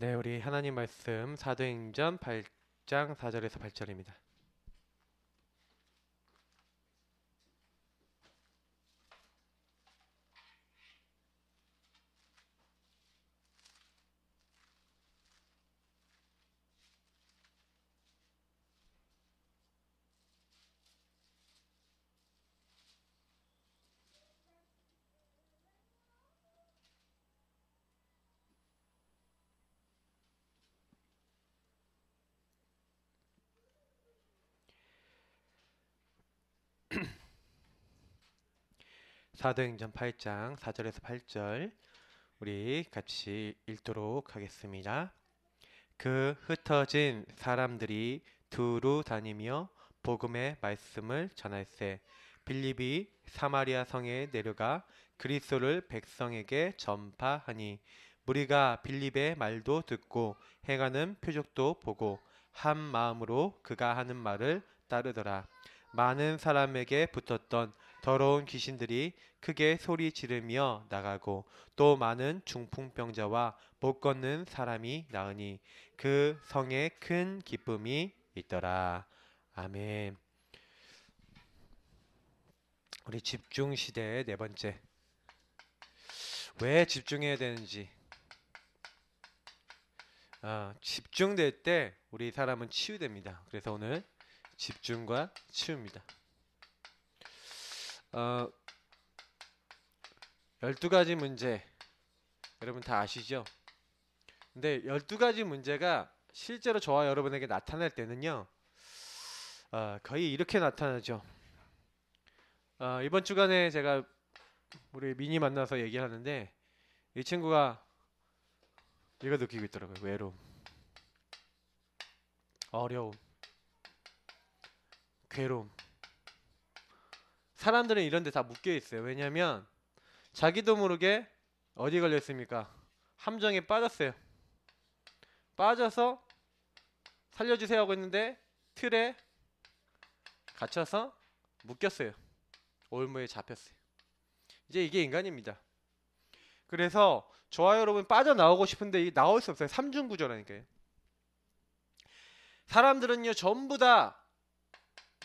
네, 우리 하나님 말씀 사도행전 8장 4절에서 8절입니다. 사도행전 8장 4절에서 8절 우리 같이 읽도록 하겠습니다. 그 흩어진 사람들이 두루 다니며 복음의 말씀을 전할세 빌립이 사마리아 성에 내려가 그리스도를 백성에게 전파하니 무리가 빌립의 말도 듣고 행하는 표적도 보고 한 마음으로 그가 하는 말을 따르더라. 많은 사람에게 붙었던 더러운 귀신들이 크게 소리 지르며 나가고 또 많은 중풍병자와 못 걷는 사람이 나으니 그 성에 큰 기쁨이 있더라. 아멘. 우리 집중 시대의 네 번째. 왜 집중해야 되는지. 집중될 때 우리 사람은 치유됩니다. 그래서 오늘 집중과 치유입니다. 12가지 문제 여러분 다 아시죠? 근데 12가지 문제가 실제로 저와 여러분에게 나타날 때는요 거의 이렇게 나타나죠. 이번 주간에 제가 우리 미니 만나서 얘기하는데 이 친구가 이거 느끼고 있더라고요. 외로움, 어려움, 괴로움. 사람들은 이런 데 다 묶여 있어요. 왜냐면 자기도 모르게 어디 걸려 있습니까? 함정에 빠졌어요. 빠져서 살려주세요 하고 있는데 틀에 갇혀서 묶였어요. 올무에 잡혔어요. 이제 이게 인간입니다. 그래서 저와 여러분 빠져나오고 싶은데 이게 나올 수 없어요. 삼중구조라니까요. 사람들은요 전부 다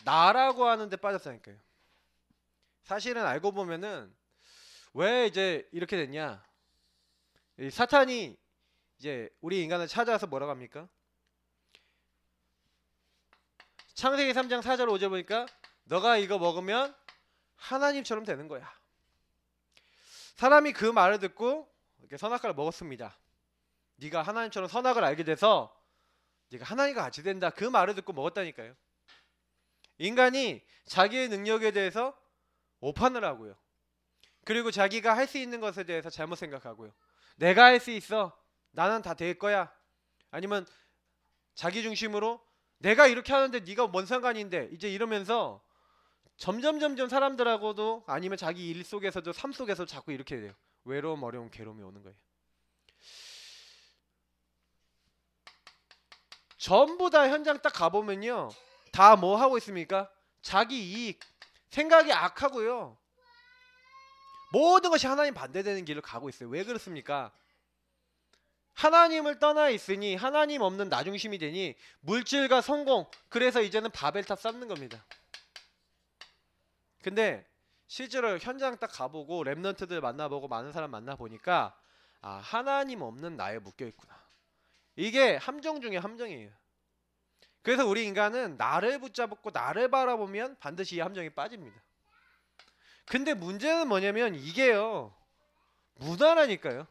나라고 하는데 빠졌다니까요. 사실은 알고 보면은 왜 이제 이렇게 됐냐? 이 사탄이 이제 우리 인간을 찾아와서 뭐라고 합니까? 창세기 3장 4절 5절 보니까 너가 이거 먹으면 하나님처럼 되는 거야. 사람이 그 말을 듣고 이렇게 선악과를 먹었습니다. 네가 하나님처럼 선악을 알게 돼서 네가 하나님과 같이 된다. 그 말을 듣고 먹었다니까요. 인간이 자기의 능력에 대해서 오판을 하고요. 그리고 자기가 할 수 있는 것에 대해서 잘못 생각하고요. 내가 할 수 있어. 나는 다 될 거야. 아니면 자기 중심으로 내가 이렇게 하는데 네가 뭔 상관인데 이제 이러면서 점점 사람들하고도 아니면 자기 일 속에서도 삶 속에서 자꾸 이렇게 돼요. 외로움, 어려움, 괴로움이 오는 거예요. 전부 다 현장 딱 가보면요. 다 뭐 하고 있습니까? 자기 이익, 생각이 악하고요. 모든 것이 하나님 반대되는 길을 가고 있어요. 왜 그렇습니까? 하나님을 떠나 있으니 하나님 없는 나중심이 되니 물질과 성공, 그래서 이제는 바벨탑 쌓는 겁니다. 근데 실제로 현장 딱 가보고 랩런트들 만나보고 많은 사람 만나보니까 하나님 없는 나에 묶여있구나. 이게 함정 중에 함정이에요. 그래서 우리 인간은 나를 붙잡고 나를 바라보면 반드시 이 함정에 빠집니다. 근데 문제는 뭐냐면 이게요 무난하니까요.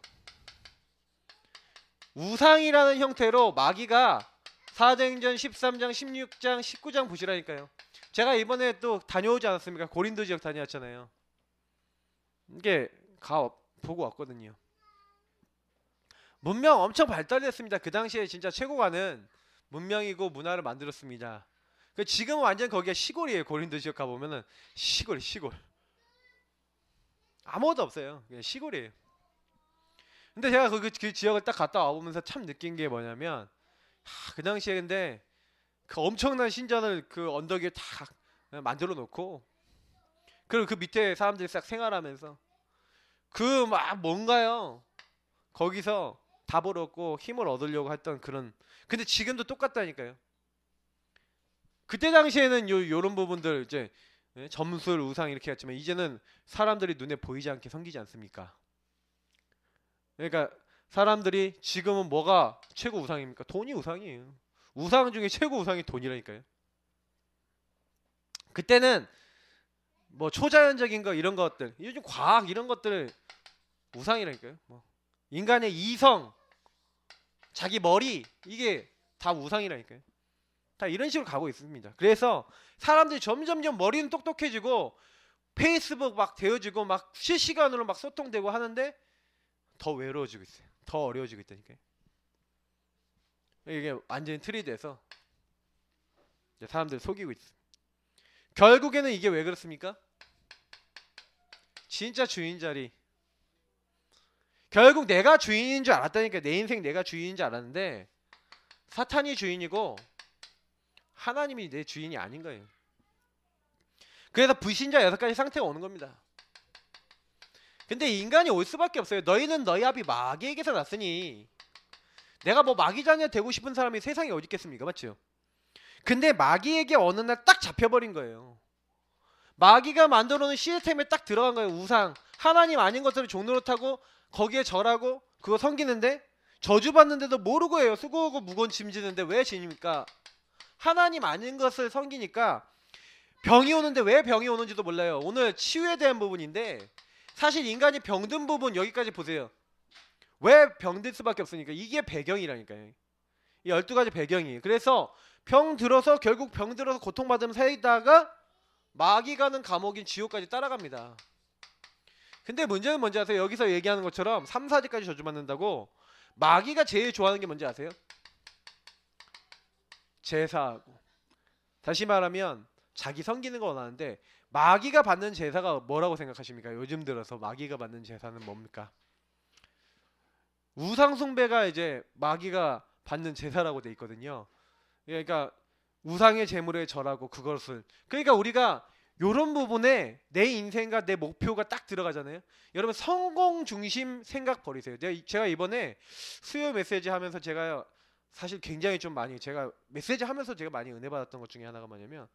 우상이라는 형태로 마귀가 사도행전 13장 16장 19장 보시라니까요. 제가 이번에 또 다녀오지 않았습니까? 고린도 지역 다녀왔잖아요. 이게 보고 왔거든요. 문명 엄청 발달됐습니다. 그 당시에 진짜 최고가는 문명이고 문화를 만들었습니다. 지금은 완전 거기가 시골이에요. 고린도 지역 가보면은 시골 아무것도 없어요. 그냥 시골이에요. 근데 제가 그 지역을 딱 갔다 와보면서 참 느낀 게 뭐냐면 그 당시에 근데 그 엄청난 신전을 그 언덕 위에 다 만들어 놓고 그리고 그 밑에 사람들이 싹 생활하면서 그 막 뭔가요 거기서 답을 얻고 힘을 얻으려고 했던 그런. 근데 지금도 똑같다니까요. 그때 당시에는 요런 부분들 이제 점술, 우상 이렇게 했지만 이제는 사람들이 눈에 보이지 않게 섬기지 않습니까? 그러니까 사람들이 지금은 뭐가 최고 우상입니까? 돈이 우상이에요. 우상 중에 최고 우상이 돈이라니까요. 그때는 뭐 초자연적인 거 이런 것들, 요즘 과학 이런 것들을 우상이라니까요. 뭐 인간의 이성, 자기 머리 이게 다 우상이라니까요. 다 이런 식으로 가고 있습니다. 그래서 사람들이 점점점 머리는 똑똑해지고 페이스북 막 되어지고 막 실시간으로 막 소통되고 하는데 더 외로워지고 있어요. 더 어려워지고 있다니까요. 이게 완전히 틀이 돼서 이제 사람들 속이고 있어요. 결국에는 이게 왜 그렇습니까? 진짜 주인 자리. 결국 내가 주인인 줄 알았다니까. 내 인생 내가 주인인 줄 알았는데 사탄이 주인이고 하나님이 내 주인이 아닌 거예요. 그래서 불신자 6가지 상태가 오는 겁니다. 근데 인간이 올 수밖에 없어요. 너희는 너희 아비 마귀에게서 났으니. 내가 뭐 마귀 자녀 되고 싶은 사람이 세상에 어디 있겠습니까? 맞죠? 근데 마귀에게 어느 날 딱 잡혀버린 거예요. 마귀가 만들어 놓은 시스템에 딱 들어간 거예요. 우상, 하나님 아닌 것들을 종로로 타고 거기에 절하고 그거 섬기는데 저주받는데도 모르고 해요. 수고하고 무거운 짐 지는데 왜 지닙니까? 하나님 아닌 것을 섬기니까 병이 오는데 왜 병이 오는지도 몰라요. 오늘 치유에 대한 부분인데 사실 인간이 병든 부분 여기까지 보세요. 왜 병들 수밖에 없으니까 이게 배경이라니까요. 이 12가지 배경이. 그래서 병 들어서 결국 병 들어서 고통받으면서 살다가 마귀 가는 감옥인 지옥까지 따라갑니다. 근데 문제는 뭔지 아세요? 여기서 얘기하는 것처럼 3, 4지까지 저주받는다고 마귀가 제일 좋아하는 게 뭔지 아세요? 제사하고. 다시 말하면 자기 섬기는 거 원하는데 마귀가 받는 제사가 뭐라고 생각하십니까? 요즘 들어서 마귀가 받는 제사는 뭡니까? 우상숭배가 이제 마귀가 받는 제사라고 돼 있거든요. 그러니까 우상의 제물에 절하고 그것을. 그러니까 우리가 요런 부분에 내 인생과 내 목표가 딱 들어가잖아요. 여러분 성공 중심 생각 버리세요. 제가 이번에 수요 메시지 하면서 제가 사실 굉장히 좀 많이 제가 메시지 하면서 제가 많이 은혜 받았던 것 중에 하나가 뭐냐면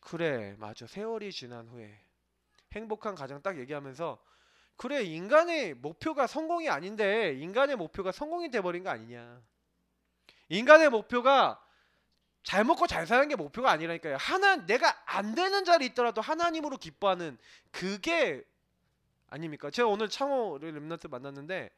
그래 맞아 세월이 지난 후에 행복한 가정 딱 얘기하면서 그래 인간의 목표가 성공이 아닌데 인간의 목표가 성공이 돼버린 거 아니냐. 인간의 목표가 잘 먹고 잘 사는 게 목표가 아니라니까요. 내가 안 되는 자리 있더라도 하나님으로 기뻐하는 그게 아닙니까? 제가 오늘 창호를 렘넌트 만났는데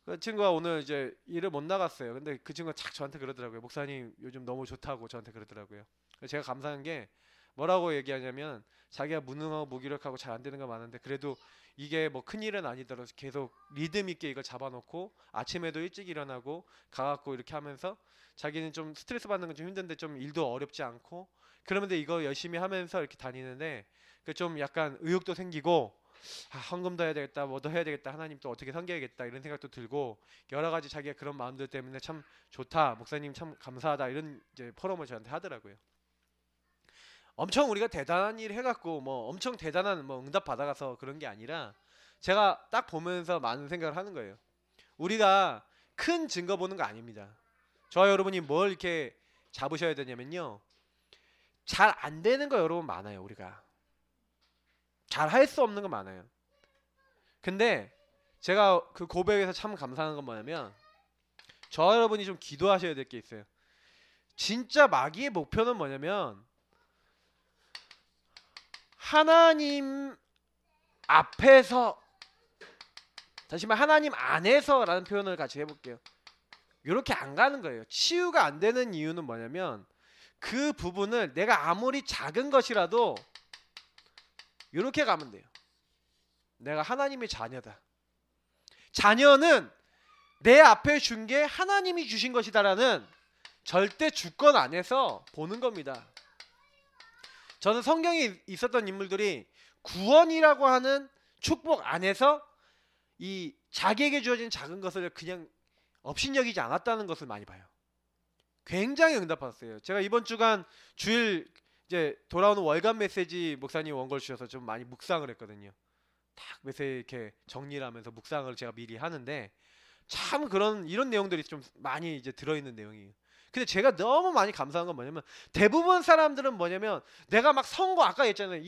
그 친구가 오늘 이제 일을 못 나갔어요. 근데 그 친구가 착 저한테 그러더라고요. 목사님 요즘 너무 좋다고 저한테 그러더라고요. 제가 감사한 게 뭐라고 얘기하냐면 자기가 무능하고 무기력하고 잘 안 되는 거 많은데 그래도 이게 뭐 큰일은 아니더라도 계속 리듬 있게 이걸 잡아놓고 아침에도 일찍 일어나고 가갖고 이렇게 하면서 자기는 좀 스트레스 받는 건 좀 힘든데 좀 일도 어렵지 않고 그러면서 이거 열심히 하면서 이렇게 다니는데 그 좀 약간 의욕도 생기고 헌금도 해야 되겠다 뭐도 해야 되겠다 하나님 또 어떻게 섬겨야겠다 이런 생각도 들고 여러 가지 자기가 그런 마음들 때문에 참 좋다 목사님 참 감사하다 이런 이제 포럼을 저한테 하더라고요. 엄청 우리가 대단한 일 해갖고 뭐 엄청 대단한 뭐 응답 받아가서 그런 게 아니라 제가 딱 보면서 많은 생각을 하는 거예요. 우리가 큰 증거 보는 거 아닙니다. 저와 여러분이 뭘 이렇게 잡으셔야 되냐면요. 잘 안 되는 거 여러분 많아요. 우리가 잘 할 수 없는 거 많아요. 근데 제가 그 고백에서 참 감사한 건 뭐냐면 저와 여러분이 좀 기도하셔야 될 게 있어요. 진짜 마귀의 목표는 뭐냐면 하나님 앞에서 다시 말해 하나님 안에서 라는 표현을 같이 해볼게요. 이렇게 안 가는 거예요. 치유가 안 되는 이유는 뭐냐면 그 부분을 내가 아무리 작은 것이라도 이렇게 가면 돼요. 내가 하나님의 자녀다. 자녀는 내 앞에 준 게 하나님이 주신 것이다라는 절대 주권 안에서 보는 겁니다. 저는 성경에 있었던 인물들이 구원이라고 하는 축복 안에서 이 자기에게 주어진 작은 것을 그냥 업신여기지 않았다는 것을 많이 봐요. 굉장히 응답받았어요. 제가 이번 주간 주일 이제 돌아오는 월간 메시지 목사님 원고를 주셔서 좀 많이 묵상을 했거든요. 딱 메시지 이렇게 정리를 하면서 묵상을 제가 미리 하는데 참 이런 내용들이 좀 많이 이제 들어있는 내용이에요. 근데 제가 너무 많이 감사한 건 뭐냐면 대부분 사람들은 뭐냐면 내가 막 성공 아까 했잖아요.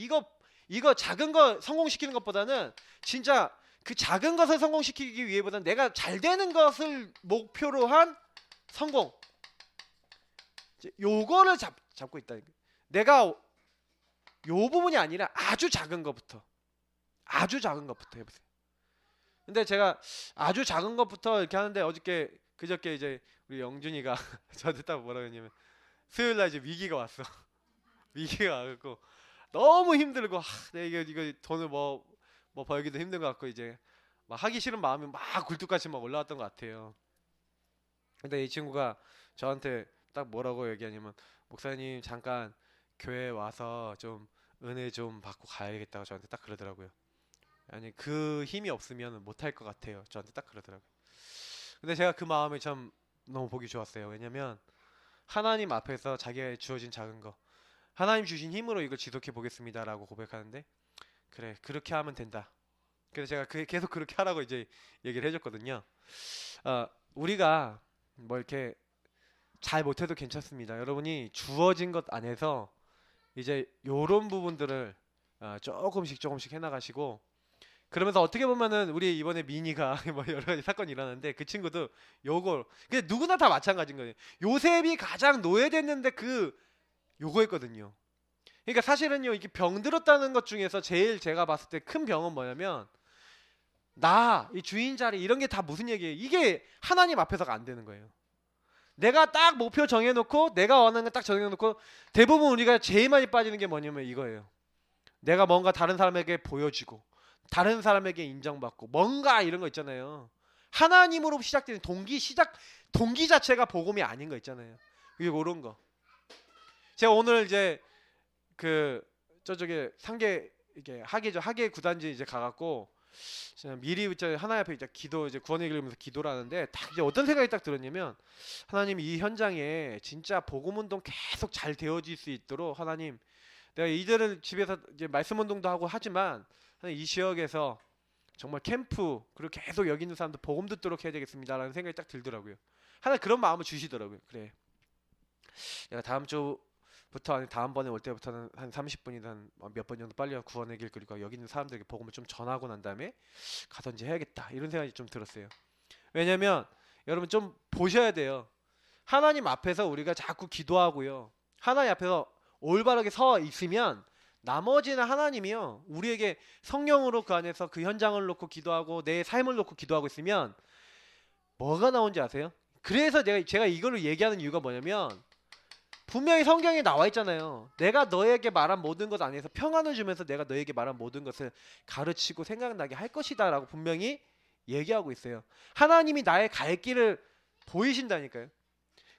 이거 작은 거 성공시키는 것보다는 진짜 그 작은 것을 성공시키기 위해보다는 내가 잘 되는 것을 목표로 한 성공. 요거를 잡고 있다. 내가 요 부분이 아니라 아주 작은 것부터 해보세요. 근데 제가 아주 작은 것부터 이렇게 하는데 그저께 이제 우리 영준이가 저한테 딱 뭐라고 했냐면 수요일날 이제 위기가 왔어. 위기가 와갖고 너무 힘들고 내가 이거 돈을 뭐 벌기도 힘든 것 같고 이제 막 하기 싫은 마음이 막 굴뚝같이 막 올라왔던 것 같아요. 근데 이 친구가 저한테 딱 뭐라고 얘기하냐면 목사님 잠깐 교회 와서 좀 은혜 좀 받고 가야겠다고 저한테 딱 그러더라고요. 아니 그 힘이 없으면 못할 것 같아요. 저한테 딱 그러더라고요. 근데 제가 그 마음이 참 너무 보기 좋았어요. 왜냐면 하나님 앞에서 자기가 주어진 작은 거 하나님 주신 힘으로 이걸 지속해 보겠습니다 라고 고백하는데 그래 그렇게 하면 된다. 그래서 제가 계속 그렇게 하라고 이제 얘기를 해줬거든요. 우리가 뭐 이렇게 잘 못해도 괜찮습니다. 여러분이 주어진 것 안에서 이제 요런 부분들을 조금씩 해나가시고 그러면서 어떻게 보면은 우리 이번에 미니가 뭐 여러 가지 사건이 일어났는데 그 친구도 요걸 근데 누구나 다 마찬가지인 거예요. 요셉이 가장 노예됐는데 요거였거든요. 그러니까 사실은요 이게 병들었다는 것 중에서 제일 제가 봤을 때 큰 병은 뭐냐면 이 주인 자리 이런 게 다 무슨 얘기예요? 이게 하나님 앞에서가 안 되는 거예요. 내가 딱 목표 정해놓고 내가 원하는 거 딱 정해놓고 대부분 우리가 제일 많이 빠지는 게 뭐냐면 이거예요. 내가 뭔가 다른 사람에게 보여주고 다른 사람에게 인정받고 뭔가 이런 거 있잖아요. 하나님으로 시작되는 동기 자체가 복음이 아닌 거 있잖아요. 이게 그런 거. 제가 오늘 이제 저쪽에 상계 이게 하계 구단지 이제 가갖고 미리 하나님 앞에 이제 구원의 길 읽으면서 기도를 하는데 딱 이제 어떤 생각이 딱 들었냐면 하나님 이 현장에 진짜 복음 운동 계속 잘 되어질 수 있도록 하나님 내가 이들은 집에서 이제 말씀 운동도 하고 하지만 이 지역에서 정말 캠프 그리고 계속 여기 있는 사람들 복음 듣도록 해야 되겠습니다라는 생각이 딱 들더라고요. 하나 그런 마음을 주시더라고요. 그래. 내가 다음 주부터 아니 다음번에 올 때부터는 한 30분이든 몇 번 정도 빨리 구원의 길 그리고 여기 있는 사람들에게 복음을 좀 전하고 난 다음에 가든지 해야겠다 이런 생각이 좀 들었어요. 왜냐면 여러분 좀 보셔야 돼요. 하나님 앞에서 우리가 자꾸 기도하고요. 하나님 앞에서 올바르게 서 있으면 나머지는 하나님이요 우리에게 성령으로 그 안에서 그 현장을 놓고 기도하고 내 삶을 놓고 기도하고 있으면 뭐가 나온지 아세요? 그래서 제가 이거를 얘기하는 이유가 뭐냐면 분명히 성경에 나와 있잖아요. 내가 너에게 말한 모든 것 안에서 평안을 주면서 내가 너에게 말한 모든 것을 가르치고 생각나게 할 것이다 라고 분명히 얘기하고 있어요. 하나님이 나의 갈 길을 보이신다니까요.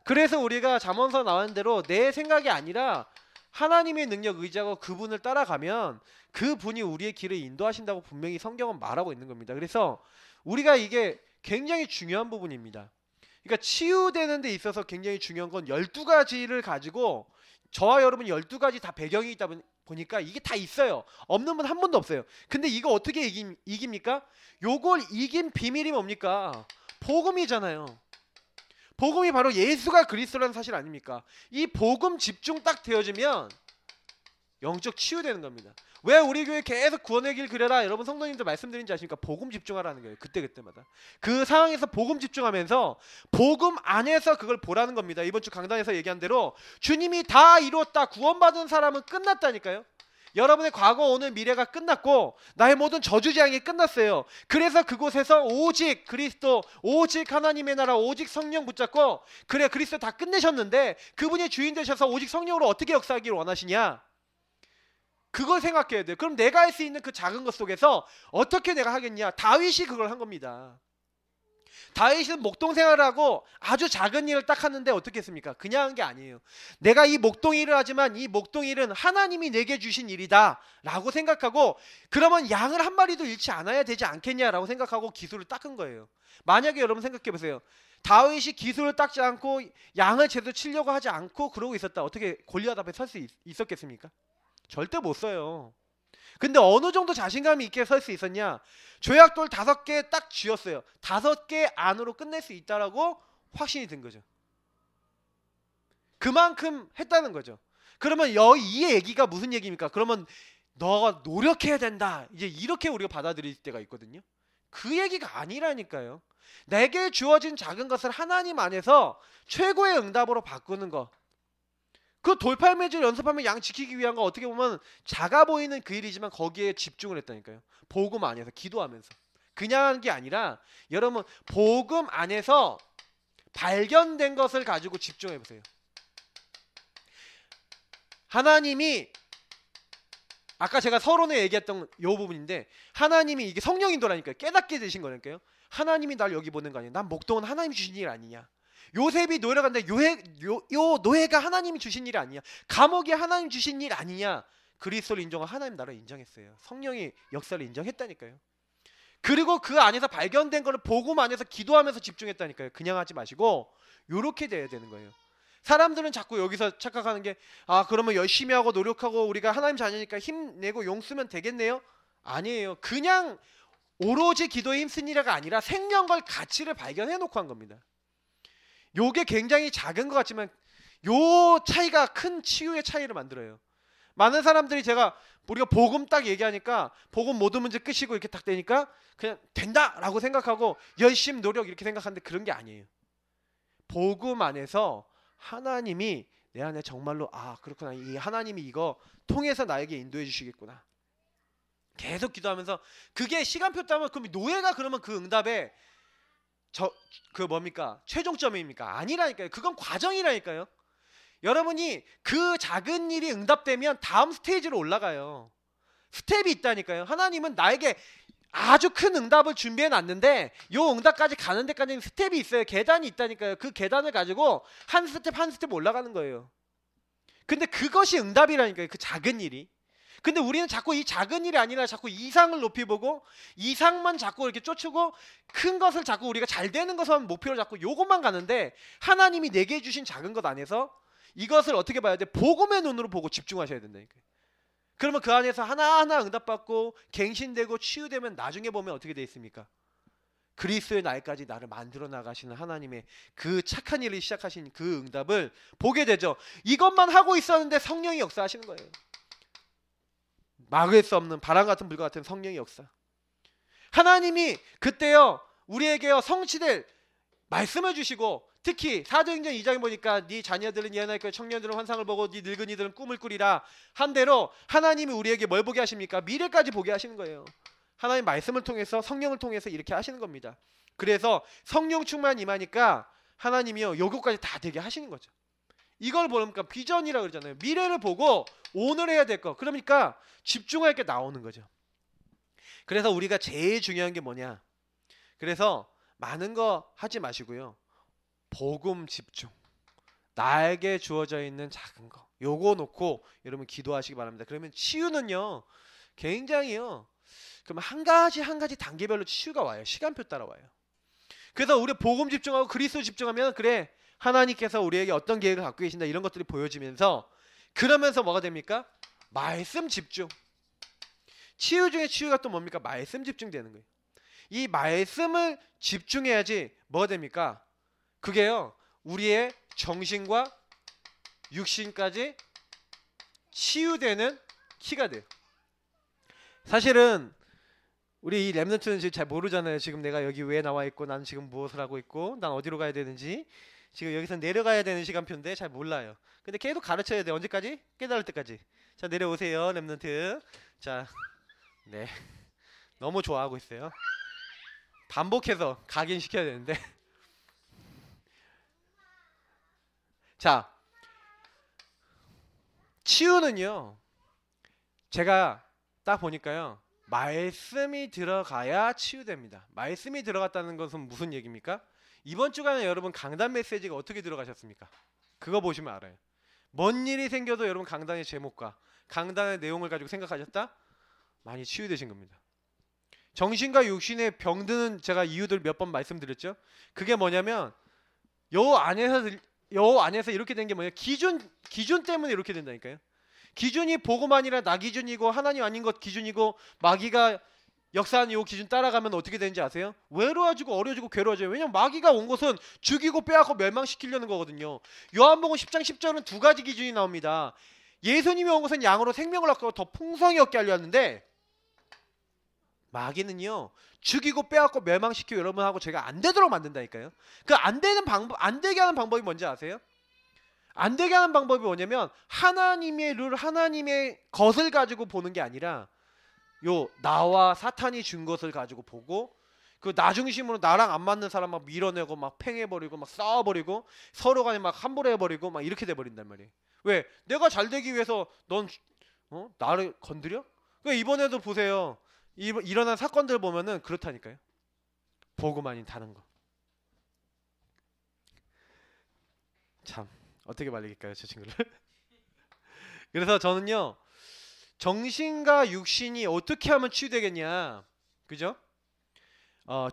그래서 우리가 잠언서 나온 대로 내 생각이 아니라 하나님의 능력 의지하고 그분을 따라가면 그분이 우리의 길을 인도하신다고 분명히 성경은 말하고 있는 겁니다. 그래서 우리가 이게 굉장히 중요한 부분입니다. 그러니까 치유되는 데 있어서 굉장히 중요한 건 12가지를 가지고 저와 여러분 12가지 다 배경이 있다 보니까 이게 다 있어요. 없는 분 한 번도 없어요. 근데 이거 어떻게 이깁니까? 요걸 이긴 비밀이 뭡니까? 복음이잖아요. 복음이 바로 예수가 그리스도라는 사실 아닙니까? 이 복음 집중 딱 되어지면 영적 치유되는 겁니다. 왜 우리 교회 계속 구원의 길 그려라 여러분 성도님들 말씀드린지 아십니까? 복음 집중하라는 거예요. 그때마다 그 상황에서 복음 집중하면서 복음 안에서 그걸 보라는 겁니다. 이번 주 강단에서 얘기한 대로 주님이 다 이루었다 구원받은 사람은 끝났다니까요. 여러분의 과거 오늘 미래가 끝났고 나의 모든 저주재앙이 끝났어요. 그래서 그곳에서 오직 그리스도 오직 하나님의 나라 오직 성령 붙잡고 그래 그리스도 다 끝내셨는데 그분이 주인 되셔서 오직 성령으로 어떻게 역사하기를 원하시냐 그걸 생각해야 돼요. 그럼 내가 할 수 있는 그 작은 것 속에서 어떻게 내가 하겠냐. 다윗이 그걸 한 겁니다. 다윗은 목동생활을 하고 아주 작은 일을 딱 하는데 어떻게 했습니까? 그냥 한 게 아니에요. 내가 이 목동일을 하지만 이 목동일은 하나님이 내게 주신 일이다 라고 생각하고 그러면 양을 한 마리도 잃지 않아야 되지 않겠냐라고 생각하고 기술을 닦은 거예요. 만약에 여러분 생각해 보세요. 다윗이 기술을 닦지 않고 양을 제대로 치려고 하지 않고 그러고 있었다. 어떻게 골리앗 앞에 설 수 있었겠습니까? 절대 못 써요. 근데 어느 정도 자신감이 있게 설 수 있었냐? 조약돌 5개 딱 쥐었어요. 5개 안으로 끝낼 수 있다라고 확신이 든 거죠. 그만큼 했다는 거죠. 그러면 이 얘기가 무슨 얘기입니까? 그러면 너가 노력해야 된다. 이제 이렇게 우리가 받아들일 때가 있거든요. 그 얘기가 아니라니까요. 내게 주어진 작은 것을 하나님 안에서 최고의 응답으로 바꾸는 거. 그 돌팔매질 연습하면 양 지키기 위한 거 어떻게 보면 작아 보이는 그 일이지만 거기에 집중을 했다니까요. 복음 안에서 기도하면서. 그냥 하는 게 아니라 여러분 복음 안에서 발견된 것을 가지고 집중해 보세요. 하나님이 아까 제가 서론에 얘기했던 요 부분인데 하나님이 이게 성령 인도라니까요. 깨닫게 되신 거니까요. 하나님이 날 여기 보낸 거 아니야. 난 목동은 하나님이 주신 일 아니냐. 요셉이 노예를 갔는데 요 노예가 하나님이 주신 일 아니냐. 감옥이 하나님 주신 일 아니냐. 그리스도를 인정한 하나님 나라를 인정했어요. 성령이 역사를 인정했다니까요. 그리고 그 안에서 발견된 거를 복음 안에서 기도하면서 집중했다니까요. 그냥 하지 마시고 요렇게 돼야 되는 거예요. 사람들은 자꾸 여기서 착각하는 게 그러면 열심히 하고 노력하고 우리가 하나님 자녀니까 힘내고 용 쓰면 되겠네요? 아니에요. 그냥 오로지 기도에 힘쓰니라가 아니라 생명과 가치를 발견해 놓고 한 겁니다. 요게 굉장히 작은 것 같지만 요 차이가 큰 치유의 차이를 만들어요. 많은 사람들이 우리가 복음 딱 얘기하니까 복음 모든 문제 끝이고 이렇게 딱 되니까 그냥 된다라고 생각하고 열심 노력 이렇게 생각하는데 그런 게 아니에요. 복음 안에서 하나님이 내 안에 정말로 그렇구나. 이 하나님이 이거 통해서 나에게 인도해 주시겠구나. 계속 기도하면서 그게 시간표 따면 그럼 노예가 그러면 그 응답에 뭡니까? 최종점입니까? 아니라니까요. 그건 과정이라니까요. 여러분이 그 작은 일이 응답되면 다음 스테이지로 올라가요. 스텝이 있다니까요. 하나님은 나에게 아주 큰 응답을 준비해 놨는데 요 응답까지 가는 데까지는 스텝이 있어요. 계단이 있다니까요. 그 계단을 가지고 한 스텝 한 스텝 올라가는 거예요. 근데 그것이 응답이라니까요. 그 작은 일이. 근데 우리는 자꾸 이 작은 일이 아니라 자꾸 이상을 높이 보고 이상만 자꾸 이렇게 쫓고 큰 것을 자꾸 우리가 잘 되는 것을 목표로 잡고 요것만 가는데 하나님이 내게 주신 작은 것 안에서 이것을 어떻게 봐야 돼? 복음의 눈으로 보고 집중하셔야 된다니까요. 그러면 그 안에서 하나하나 응답받고 갱신되고 치유되면 나중에 보면 어떻게 돼 있습니까? 그리스도의 날까지 나를 만들어 나가시는 하나님의 그 착한 일을 시작하신 그 응답을 보게 되죠. 이것만 하고 있었는데 성령이 역사하시는 거예요. 막을 수 없는 바람 같은 불과 같은 성령의 역사. 하나님이 그때요 우리에게요 성취될 말씀을 주시고 특히 사도행전 2장에 보니까 네 자녀들은 예언할 거야 청년들은 환상을 보고 네 늙은이들은 꿈을 꾸리라 한 대로 하나님이 우리에게 뭘 보게 하십니까? 미래까지 보게 하시는 거예요. 하나님 말씀을 통해서 성령을 통해서 이렇게 하시는 겁니다. 그래서 성령 충만 임하니까 하나님이요 요것까지 다 되게 하시는 거죠. 이걸 보니까 비전이라고 그러잖아요. 미래를 보고 오늘 해야 될 거. 그러니까 집중할 게 나오는 거죠. 그래서 우리가 제일 중요한 게 뭐냐? 그래서 많은 거 하지 마시고요. 복음 집중. 나에게 주어져 있는 작은 거. 요거 놓고 여러분 기도하시기 바랍니다. 그러면 치유는요. 굉장히요. 그러면 한 가지 단계별로 치유가 와요. 시간표 따라 와요. 그래서 우리 복음 집중하고 그리스도 집중하면 그래. 하나님께서 우리에게 어떤 계획을 갖고 계신다 이런 것들이 보여지면서 그러면서 뭐가 됩니까? 말씀 집중. 치유 중에 치유가 또 뭡니까? 말씀 집중되는 거예요. 이 말씀을 집중해야지 뭐가 됩니까? 그게요 우리의 정신과 육신까지 치유되는 키가 돼요. 사실은 우리 이 렘넌트는 지금 잘 모르잖아요. 지금 내가 여기 왜 나와 있고 난 지금 무엇을 하고 있고 난 어디로 가야 되는지 지금 여기서 내려가야 되는 시간표인데 잘 몰라요. 근데 계속 가르쳐야 돼. 언제까지? 깨달을 때까지. 자 내려오세요 렘넌트. 자 네 너무 좋아하고 있어요. 반복해서 각인시켜야 되는데 자 치유는요 제가 딱 보니까요 말씀이 들어가야 치유됩니다. 말씀이 들어갔다는 것은 무슨 얘기입니까? 이번 주간에 여러분 강단 메시지가 어떻게 들어가셨습니까? 그거 보시면 알아요. 뭔 일이 생겨도 여러분 강단의 제목과 강단의 내용을 가지고 생각하셨다? 많이 치유되신 겁니다. 정신과 육신의 병드는 제가 이유들 몇 번 말씀드렸죠. 그게 뭐냐면 요 안에서 이렇게 된 게 뭐냐 기준 때문에 이렇게 된다니까요. 기준이 복음 아니라 나 기준이고 하나님 아닌 것 기준이고 마귀가 역사하는 요 기준 따라가면 어떻게 되는지 아세요? 외로워지고 어려지고 괴로워져요. 왜냐면 마귀가 온 것은 죽이고 빼앗고 멸망시키려는 거거든요. 요한복음 10장 10절은 두 가지 기준이 나옵니다. 예수님이 온 것은 양으로 생명을 얻고 더 풍성히 얻게 하려 하는데 마귀는요 죽이고 빼앗고 멸망시키고 여러분하고 제가 안 되도록 만든다니까요. 그 안 되는 방법, 안 되게 하는 방법이 뭔지 아세요? 안 되게 하는 방법이 뭐냐면 하나님의 룰, 하나님의 것을 가지고 보는 게 아니라 요 나와 사탄이 준 것을 가지고 보고 그 나 중심으로 나랑 안 맞는 사람 막 밀어내고 막 팽해버리고 막 싸워버리고 서로 간에 막 함부로 해버리고 막 이렇게 돼버린단 말이에요. 왜? 내가 잘 되기 위해서 넌 나를 건드려? 그러니까 이번에도 보세요. 일어난 사건들 보면은 그렇다니까요. 복음 아닌 다른 거. 참 어떻게 말리길까요 저 친구를. 그래서 저는요 정신과 육신이 어떻게 하면 치유되겠냐, 그죠?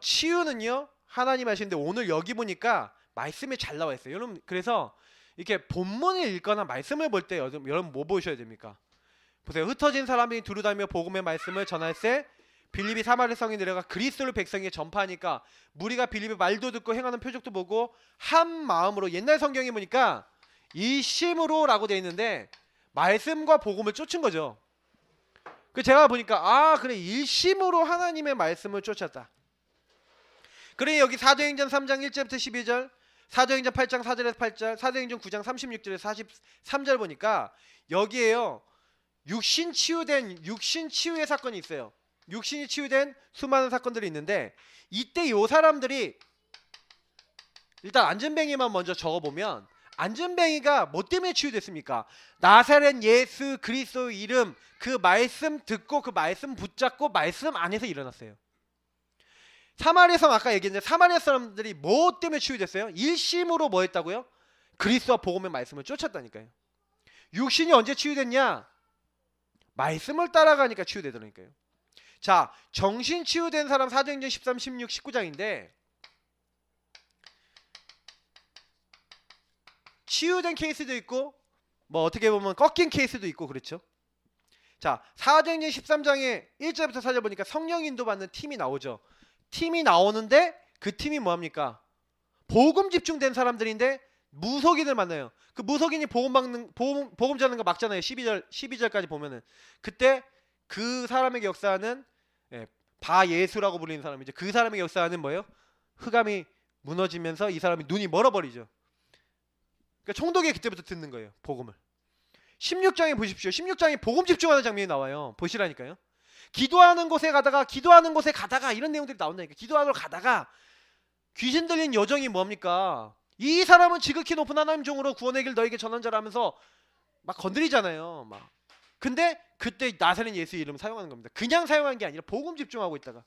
치유는요 하나님 하시는데 오늘 여기 보니까 말씀이 잘 나와 있어요. 여러분 그래서 이렇게 본문을 읽거나 말씀을 볼 때 여러분 뭐 보셔야 됩니까? 보세요. 흩어진 사람이 두루다니며 복음의 말씀을 전할세 빌립이 사마리 성에 내려가 그리스도를 백성에게 전파하니까 무리가 빌립의 말도 듣고 행하는 표적도 보고 한 마음으로, 옛날 성경에 보니까 일심으로 라고 되어 있는데 말씀과 복음을 쫓은 거죠. 그 제가 보니까 그래 일심으로 하나님의 말씀을 쫓았다. 그래 여기 사도행전 3장 1절부터 12절, 사도행전 8장 4절에서 8절, 사도행전 9장 36절에서 43절 보니까 여기에요 육신 치유의 사건이 있어요. 육신이 치유된 수많은 사건들이 있는데 이때 요 사람들이 일단 안전뱅이만 먼저 적어보면 안전뱅이가 뭐 때문에 치유됐습니까? 나사렛 예수 그리스도 이름 그 말씀 듣고 그 말씀 붙잡고 말씀 안에서 일어났어요. 사마리아 성 아까 얘기했는데 사마리아 사람들이 뭐 때문에 치유됐어요? 일심으로 뭐 했다고요? 그리스도와 복음의 말씀을 쫓았다니까요. 육신이 언제 치유됐냐? 말씀을 따라가니까 치유되더라니까요. 자, 정신 치유된 사람 사도행전 13, 16, 19장인데 치유된 케이스도 있고 뭐 어떻게 보면 꺾인 케이스도 있고 그렇죠. 자, 사도행전 13장에 1절부터 4절 보니까 성령 인도 받는 팀이 나오죠. 팀이 나오는데 그 팀이 뭐합니까? 복음 집중된 사람들인데 무속인을 만나요. 그 무속인이 복음 전하는 거 막잖아요. 12절까지 보면은 그때 그 사람에게 역사하는 바예수라고 불리는 사람이죠. 그 사람에게 역사하는 뭐예요? 흑암이 무너지면서 이 사람이 눈이 멀어버리죠. 그러니까 총독이 그때부터 듣는 거예요. 복음을. 16장에 보십시오. 16장에 복음 집중하는 장면이 나와요. 보시라니까요. 기도하는 곳에 가다가 이런 내용들이 나온다니까. 기도하러 가다가 귀신 들린 여정이 뭡니까? 이 사람은 지극히 높은 하나님 종으로 구원의 길 너에게 전한 자라면서 막 건드리잖아요. 막. 근데 그때 나사렛 예수 이름 사용하는 겁니다. 그냥 사용한 게 아니라 복음 집중하고 있다가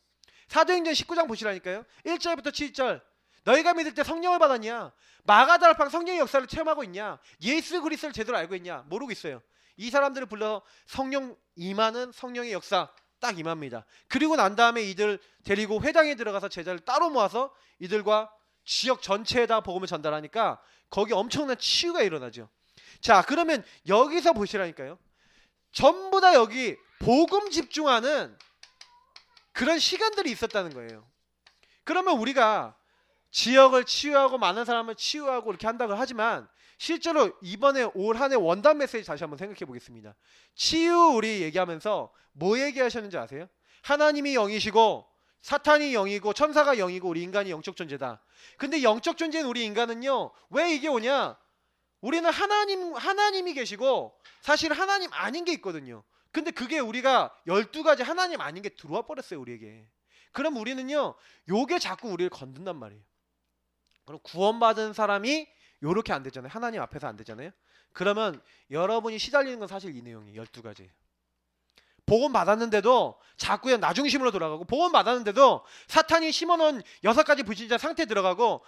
사도행전 19장 보시라니까요. 1절부터 7절 너희가 믿을 때 성령을 받았냐? 마가다락방 성령의 역사를 체험하고 있냐? 예수 그리스도를 제대로 알고 있냐? 모르고 있어요. 이 사람들을 불러서 성령 임하는 성령의 역사 딱 임합니다. 그리고 난 다음에 이들 데리고 회당에 들어가서 제자를 따로 모아서 이들과 지역 전체에다 복음을 전달하니까 거기 엄청난 치유가 일어나죠. 자, 그러면 여기서 보시라니까요. 전부 다 여기 복음 집중하는 그런 시간들이 있었다는 거예요. 그러면 우리가 지역을 치유하고 많은 사람을 치유하고 이렇게 한다고 하지만 실제로 이번에 올 한 해 원단 메시지 다시 한번 생각해 보겠습니다. 치유 우리 얘기하면서 뭐 얘기하셨는지 아세요? 하나님이 영이시고 사탄이 영이고 천사가 영이고 우리 인간이 영적 존재다. 근데 영적 존재인 우리 인간은요 왜 이게 오냐? 우리는 하나님이 계시고 사실 하나님 아닌 게 있거든요. 근데 그게 우리가 12가지 하나님 아닌 게 들어와 버렸어요 우리에게. 그럼 우리는요 요게 자꾸 우리를 건든단 말이에요. 그럼 구원받은 사람이 요렇게 안 되잖아요. 하나님 앞에서 안 되잖아요. 그러면 여러분이 시달리는 건 사실 이 내용이에요. 12가지. 복음 받았는데도 자꾸 그냥 나 중심으로 돌아가고, 복음 받았는데도 사탄이 심어놓은 6가지 불신자 상태에 들어가고,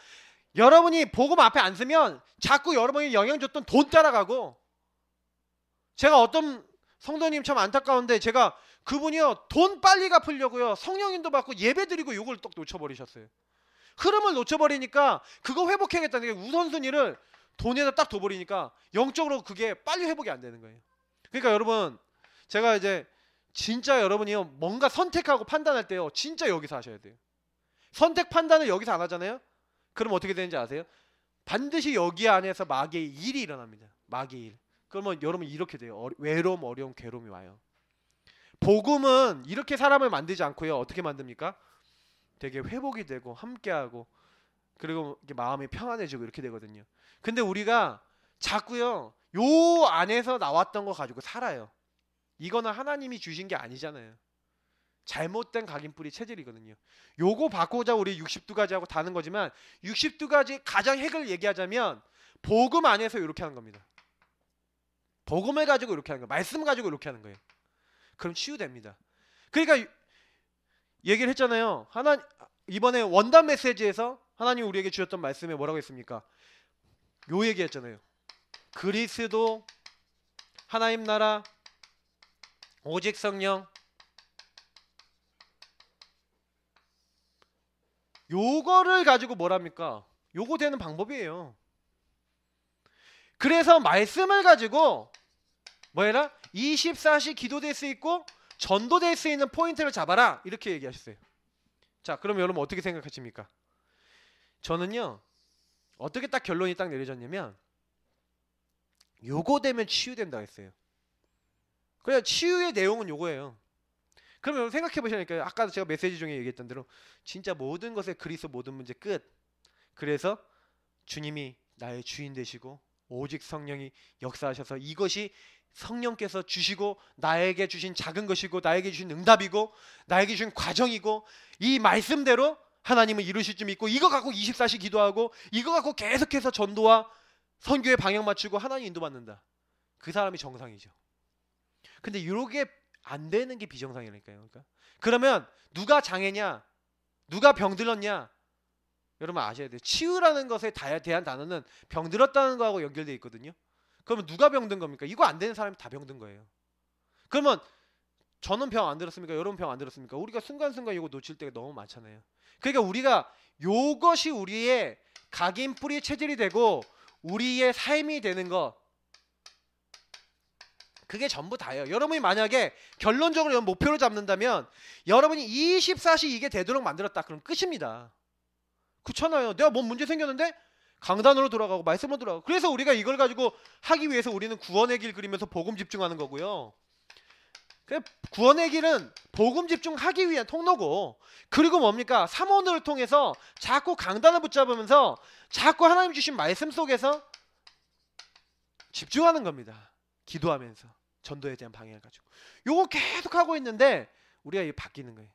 여러분이 복음 앞에 안 서면 자꾸 여러분이 영향 줬던 돈 따라가고. 제가 어떤 성도님 참 안타까운데 제가 그분이요 돈 빨리 갚으려고요 성령인도 받고 예배드리고 요걸 또 놓쳐버리셨어요. 흐름을 놓쳐버리니까 그거 회복해야겠다는 게 우선순위를 돈에다 딱 둬버리니까 영적으로 그게 빨리 회복이 안 되는 거예요. 그러니까 여러분, 제가 이제 진짜 여러분이요 뭔가 선택하고 판단할 때요 진짜 여기서 하셔야 돼요. 선택 판단을 여기서 안 하잖아요. 그럼 어떻게 되는지 아세요? 반드시 여기 안에서 마귀의 일이 일어납니다. 마귀의 일. 그러면 여러분 이렇게 돼요. 외로움, 어려움, 괴로움이 와요. 복음은 이렇게 사람을 만들지 않고요. 어떻게 만듭니까? 되게 회복이 되고 함께하고 그리고 이렇게 마음이 평안해지고 이렇게 되거든요. 근데 우리가 자꾸요 요 안에서 나왔던 거 가지고 살아요. 이거는 하나님이 주신 게 아니잖아요. 잘못된 각인뿌리 체질이거든요. 요거 바꾸자 우리 60두가지하고 다른 거지만 60두가지 가장 핵을 얘기하자면 복음 안에서 이렇게 하는 겁니다. 복음을 가지고 이렇게 하는 거예요. 말씀 가지고 이렇게 하는 거예요. 그럼 치유됩니다. 그러니까 얘기를 했잖아요. 이번에 원단 메시지에서 하나님 우리에게 주셨던 말씀에 뭐라고 했습니까? 요 얘기했잖아요. 그리스도, 하나님 나라, 오직 성령. 요거를 가지고 뭐랍니까? 요거 되는 방법이에요. 그래서 말씀을 가지고 뭐해라? 24시 기도될 수 있고 전도될 수 있는 포인트를 잡아라 이렇게 얘기하셨어요. 자, 그럼 여러분 어떻게 생각하십니까? 저는요 어떻게 딱 결론이 딱 내려졌냐면 요거 되면 치유된다 했어요. 그냥 치유의 내용은 요거예요. 그럼 여러분 생각해 보시니까 아까 제가 메시지 중에 얘기했던 대로 진짜 모든 것에 그리스도 모든 문제 끝. 그래서 주님이 나의 주인 되시고 오직 성령이 역사하셔서 이것이 성령께서 주시고 나에게 주신 작은 것이고 나에게 주신 응답이고 나에게 주신 과정이고 이 말씀대로 하나님은 이루실 줄 믿고 이거 갖고 24시 기도하고 이거 갖고 계속해서 전도와 선교에 방향 맞추고 하나님 인도받는다. 그 사람이 정상이죠. 근데 이렇게 안 되는 게 비정상이라니까요. 그러니까 그러면 누가 장애냐? 누가 병들었냐? 여러분 아셔야 돼요. 치유라는 것에 대한 단어는 병들었다는 거하고 연결되어 있거든요. 그러면 누가 병든 겁니까? 이거 안 되는 사람이 다 병든 거예요. 그러면 저는 병 안 들었습니까? 여러분 병 안 들었습니까? 우리가 순간순간 이거 놓칠 때가 너무 많잖아요. 그러니까 우리가 요것이 우리의 각인뿌리 체질이 되고 우리의 삶이 되는 것, 그게 전부 다예요. 여러분이 만약에 결론적으로 목표를 잡는다면 여러분이 24시 이게 되도록 만들었다 그럼 끝입니다. 그렇잖아요. 내가 뭔 문제 생겼는데 강단으로 돌아가고 말씀으로 돌아가고. 그래서 우리가 이걸 가지고 하기 위해서 우리는 구원의 길 그리면서 복음 집중하는 거고요. 구원의 길은 복음 집중하기 위한 통로고, 그리고 뭡니까? 사모들을 통해서 자꾸 강단을 붙잡으면서 자꾸 하나님 주신 말씀 속에서 집중하는 겁니다. 기도하면서 전도에 대한 방향을 가지고 요거 계속 하고 있는데 우리가 이게 바뀌는 거예요.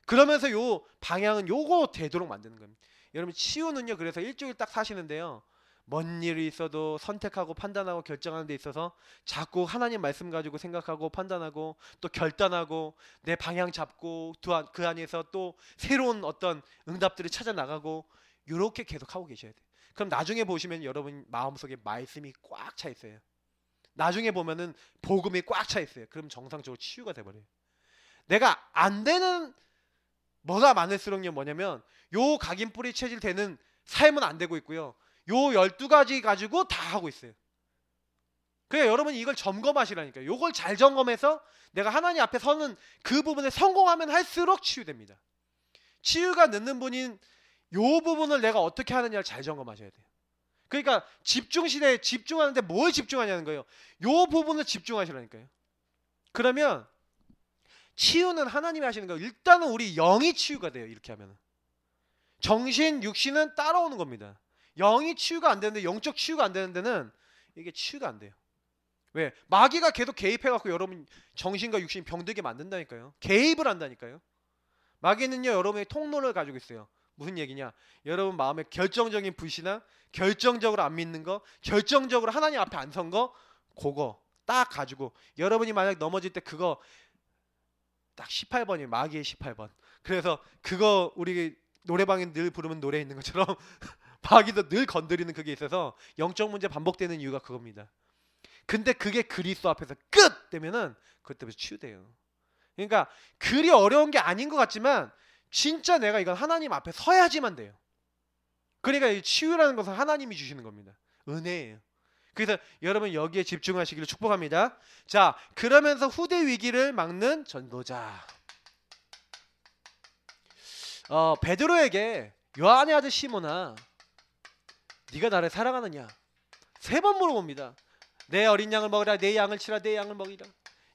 그러면서 요 방향은 요거 되도록 만드는 겁니다. 여러분 치유는요 그래서 일주일 딱 사시는데요 먼 일이 있어도 선택하고 판단하고 결정하는 데 있어서 자꾸 하나님 말씀 가지고 생각하고 판단하고 또 결단하고 내 방향 잡고 그 안에서 또 새로운 어떤 응답들을 찾아 나가고 요렇게 계속 하고 계셔야 돼요. 그럼 나중에 보시면 여러분 마음속에 말씀이 꽉 차 있어요. 나중에 보면은 복음이 꽉 차 있어요. 그럼 정상적으로 치유가 돼버려요. 내가 안 되는 뭐가 많을수록요 뭐냐면 요 각인뿌리 체질 되는 삶은 안 되고 있고요. 요 12가지 가지고 다 하고 있어요. 그러니까 여러분이 이걸 점검하시라니까요. 요걸 잘 점검해서 내가 하나님 앞에 서는 그 부분에 성공하면 할수록 치유됩니다. 치유가 늦는 분인 요 부분을 내가 어떻게 하느냐를 잘 점검하셔야 돼요. 그러니까 집중 시대에 집중하는데 뭘 집중하냐는 거예요. 요 부분을 집중하시라니까요. 그러면 치유는 하나님이 하시는 거예요. 일단은 우리 영이 치유가 돼요. 이렇게 하면 정신, 육신은 따라오는 겁니다. 영이 치유가 안 되는데, 영적 치유가 안 되는 데는 이게 치유가 안 돼요. 왜? 마귀가 계속 개입해갖고 여러분 정신과 육신이 병들게 만든다니까요. 개입을 한다니까요. 마귀는요 여러분의 통로를 가지고 있어요. 무슨 얘기냐? 여러분 마음에 결정적인 불신앙, 결정적으로 안 믿는 거, 결정적으로 하나님 앞에 안 선 거, 그거 딱 가지고 여러분이 만약 넘어질 때 그거 딱 18번이에요. 마귀의 18번. 그래서 그거 우리 노래방에 늘 부르면 노래 있는 것처럼 마귀도 늘 건드리는 그게 있어서 영적 문제 반복되는 이유가 그겁니다. 근데 그게 그리스도 앞에서 끝! 되면은 그때부터 치유돼요. 그러니까 그리 어려운 게 아닌 것 같지만 진짜 내가 이건 하나님 앞에 서야지만 돼요. 그러니까 이 치유라는 것은 하나님이 주시는 겁니다. 은혜예요. 그래서 여러분 여기에 집중하시기를 축복합니다. 자, 그러면서 후대 위기를 막는 전도자. 베드로에게 요한의 아들 시몬아, 네가 나를 사랑하느냐? 3번 물어봅니다. 내 어린 양을 먹으라, 내 양을 치라, 내 양을 먹이라.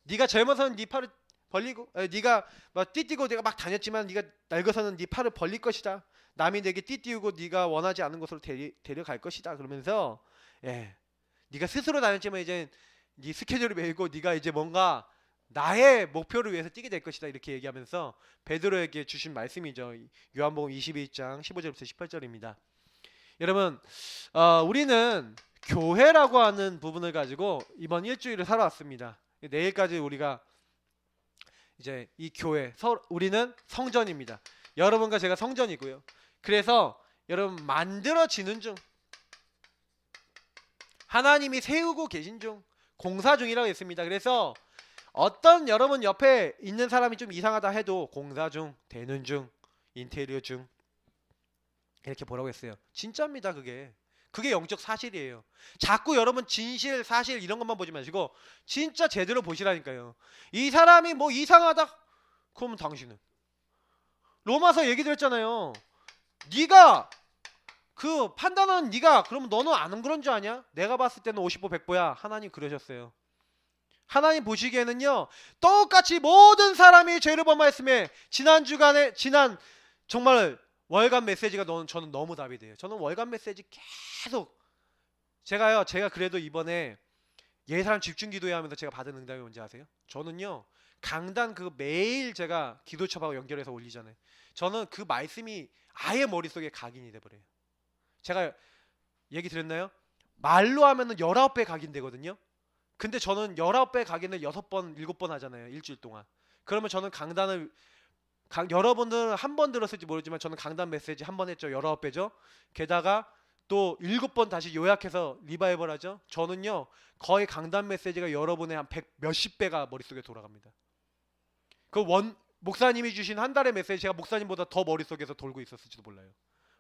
네가 젊어서는 네 팔을 벌리고, 네가 막 띠뛰고 내가 막 다녔지만 네가 늙어서는 네 팔을 벌릴 것이다. 남이 내게 띠띠우고 네가 원하지 않는 곳으로 데려갈 것이다. 그러면서 네가 스스로 다녔지만 이제 네 스케줄을 메우고 네가 이제 뭔가 나의 목표를 위해서 뛰게 될 것이다. 이렇게 얘기하면서 베드로에게 주신 말씀이죠. 요한복음 22장 15절부터 18절입니다. 여러분, 우리는 교회라고 하는 부분을 가지고 이번 일주일을 살아왔습니다. 내일까지 우리가 이제 이 교회, 우리는 성전입니다. 여러분과 제가 성전이고요. 그래서 여러분 만들어지는 중, 하나님이 세우고 계신 중, 공사 중이라고 했습니다. 그래서 어떤 여러분 옆에 있는 사람이 좀 이상하다 해도 공사 중, 되는 중, 인테리어 중 이렇게 보라고 했어요. 진짜입니다. 그게 영적 사실이에요. 자꾸 여러분 진실, 사실 이런 것만 보지 마시고 진짜 제대로 보시라니까요. 이 사람이 뭐 이상하다? 그러면 당신은 로마서 얘기 드렸잖아요. 네가 그 판단은 네가, 그러면 너는 안 그런 줄 아냐? 내가 봤을 때는 50보 100보야. 하나님 그러셨어요. 하나님 보시기에는요, 똑같이 모든 사람이 죄를 범하였음에 지난 정말 월간 메시지가 저는 너무 답이 돼요. 저는 월간 메시지 계속 제가 그래도 이번에 예사람 집중 기도회 하면서 제가 받은 응답이 뭔지 아세요? 저는요, 강단 매일 제가 기도첩하고 연결해서 올리잖아요. 저는 그 말씀이 아예 머릿속에 각인이 돼버려요. 제가 얘기 드렸나요? 말로 하면은 19배 각인되거든요. 근데 저는 19배 각인을 6번, 7번 하잖아요. 일주일 동안. 그러면 저는 강단을 여러분들은 한 번 들었을지 모르지만 저는 강단 메시지 한 번 했죠. 19배죠. 게다가 또 7번 다시 요약해서 리바이벌 하죠. 저는요, 거의 강단 메시지가 여러분의 한 100 몇십 배가 머릿속에 돌아갑니다. 목사님이 주신 한 달의 메시지 제가 목사님보다 더 머릿속에서 돌고 있었을지도 몰라요.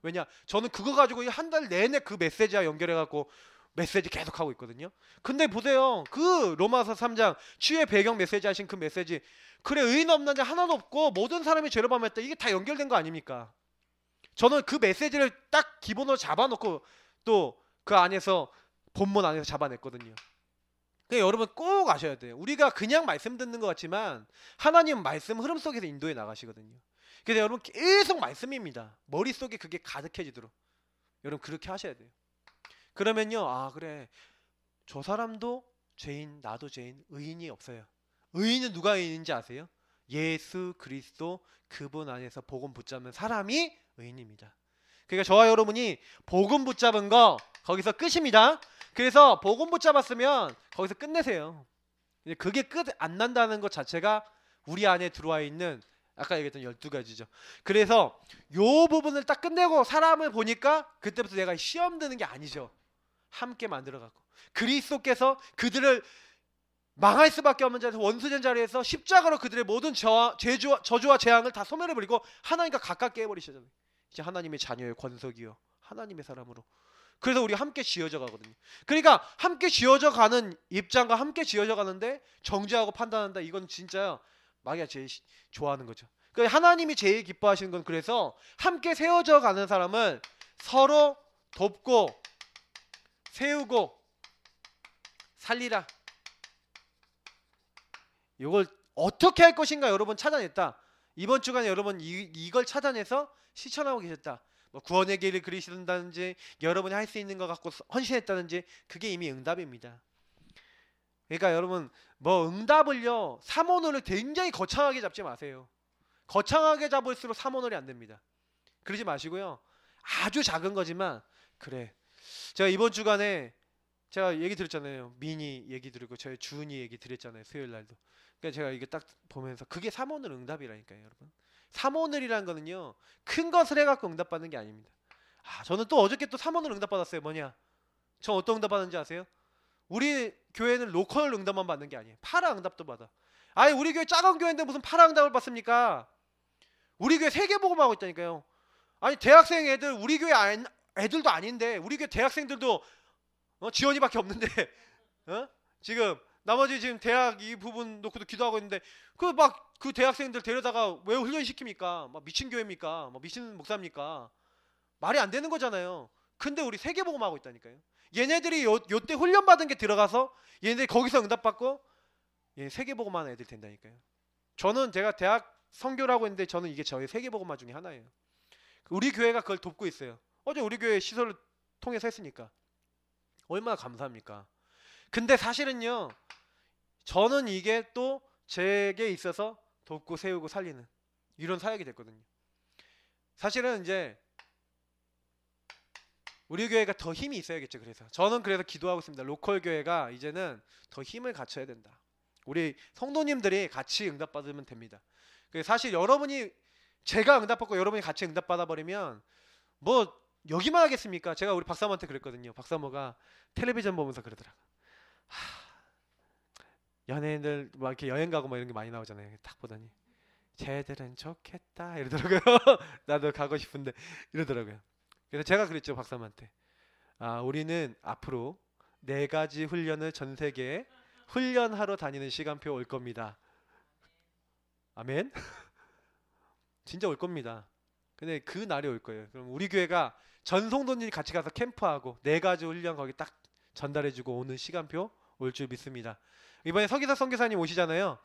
왜냐? 저는 그거 가지고 한 달 내내 그 메시지와 연결해갖고 메시지 계속 하고 있거든요. 근데 보세요. 그 로마서 3장 치유의 배경 메시지 하신 그 메시지, 그래 의인 없는 자 하나도 없고 모든 사람이 죄를 범했다. 이게 다 연결된 거 아닙니까? 저는 그 메시지를 딱 기본으로 잡아놓고 또 그 안에서 본문 안에서 잡아냈거든요. 그러니까 여러분 꼭 아셔야 돼요. 우리가 그냥 말씀 듣는 것 같지만 하나님은 말씀 흐름 속에서 인도해 나가시거든요. 그래서 여러분 계속 말씀입니다. 머릿속에 그게 가득해지도록 여러분 그렇게 하셔야 돼요. 그러면요, 그래, 저 사람도 죄인, 나도 죄인, 의인이 없어요. 의인은 누가 의인인지 아세요? 예수 그리스도, 그분 안에서 복음 붙잡는 사람이 의인입니다. 그러니까 저와 여러분이 복음 붙잡은 거 거기서 끝입니다. 그래서 복음 붙잡았으면 거기서 끝내세요. 그게 끝 안 난다는 것 자체가 우리 안에 들어와 있는 아까 얘기했던 12가지죠. 그래서 요 부분을 딱 끝내고 사람을 보니까 그때부터 내가 시험 드는 게 아니죠. 함께 만들어갖고 그리스도께서 그들을 망할 수밖에 없는 자리에서 원수된 자리에서 십자가로 그들의 모든 저주와 재앙을 다 소멸해버리고 하나님과 가깝게 해버리셨잖아요. 이제 하나님의 자녀의 권속이요, 하나님의 사람으로. 그래서 우리 함께 지어져 가거든요. 그러니까 함께 지어져 가는 입장과 함께 지어져 가는데 정죄하고 판단한다. 이건 진짜 마귀가 제일 좋아하는 거죠. 그러니까 하나님이 제일 기뻐하시는 건, 그래서 함께 세워져 가는 사람을 서로 돕고 세우고 살리라. 이걸 어떻게 할 것인가 여러분 찾아냈다. 이번 주간에 여러분 이걸 찾아내서 실천하고 계셨다. 뭐 구원의 길을 그리신다든지 여러분이 할 수 있는 것 갖고 헌신했다든지 그게 이미 응답입니다. 그러니까 여러분 뭐 응답을요, 삼오늘을 굉장히 거창하게 잡지 마세요. 거창하게 잡을수록 삼오늘이 안 됩니다. 그러지 마시고요, 아주 작은 거지만, 그래, 제가 이번 주간에 제가 얘기 드렸잖아요. 미니 얘기 드리고 저희 주은이 얘기 드렸잖아요. 수요일 날도. 그러니까 제가 이게 딱 보면서 그게 삼오늘 응답이라니까요, 여러분. 삼오늘이라는 거는요, 큰 것을 해갖고 응답받는 게 아닙니다. 저는 또 어저께 또 삼오늘 응답받았어요. 뭐냐? 저 어떤 응답 받는지 아세요? 우리 교회는 로컬 응답만 받는 게 아니에요. 파라 응답도 받아. 아니 우리 교회 작은 교회인데 무슨 파라 응답을 받습니까? 우리 교회 세계복음하고 있다니까요. 아니 대학생 애들, 우리 교회 애들도 아닌데 우리 교회 대학생들도 지원이밖에 없는데 지금 나머지 지금 대학 이 부분 놓고도 기도하고 있는데 그 대학생들 데려다가 왜 훈련시킵니까? 막 미친 교회입니까? 막 미친 목사입니까? 말이 안 되는 거잖아요. 근데 우리 세계복음하고 있다니까요. 얘네들이 요때 훈련받은 게 들어가서 얘네들이 거기서 응답받고 얘 세계복음하는 애들 된다니까요. 저는 제가 대학 선교라고 했는데 저는 이게 저희 세계복음화 중에 하나예요. 우리 교회가 그걸 돕고 있어요. 어제 우리 교회 시설을 통해서 했으니까 얼마나 감사합니까? 근데 사실은요, 저는 이게 또 제게 있어서 돕고 세우고 살리는 이런 사역이 됐거든요. 사실은 이제 우리 교회가 더 힘이 있어야겠죠. 그래서 저는 기도하고 있습니다. 로컬 교회가 이제는 더 힘을 갖춰야 된다. 우리 성도님들이 같이 응답받으면 됩니다. 사실 여러분이 제가 응답받고 여러분이 같이 응답받아 버리면 뭐 여기만 하겠습니까? 제가 우리 박사모한테 그랬거든요. 박사모가 텔레비전 보면서 그러더라. 연예인들 막 이렇게 여행 가고 막 이런 게 많이 나오잖아요. 딱 보더니 쟤들은 좋겠다 이러더라고요. 나도 가고 싶은데 이러더라고요. 그래서 제가 그랬죠. 박사모한테. 우리는 앞으로 4가지 훈련을 전 세계에 훈련하러 다니는 시간표 올 겁니다. 아멘. 진짜 올 겁니다. 근데 그 날이 올 거예요. 그럼 우리 교회가 전 성도님이 같이 가서 캠프하고 4가지 훈련 거기 딱 전달해주고 오는 시간표 올 줄 믿습니다. 이번에 서기석 선교사님 오시잖아요.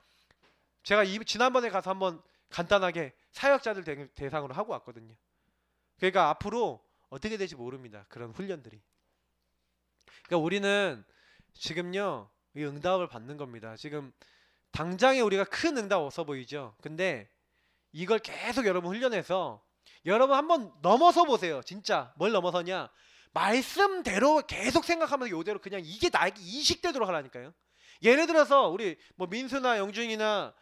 제가 지난번에 가서 한번 간단하게 사역자들 대상으로 하고 왔거든요. 그러니까 앞으로 어떻게 될지 모릅니다. 그런 훈련들이. 그러니까 우리는 지금요 이 응답을 받는 겁니다. 지금 당장에 우리가 큰 응답 없어 보이죠. 근데 이걸 계속 여러분 훈련해서 여러분 한번 넘어서 보세요. 진짜 뭘 넘어서냐? 말씀대로 계속 생각하면서 요대로 그냥 이게 나에게 이식되도록 하라니까요. 예를 들어서 우리 뭐 민수나 영준이나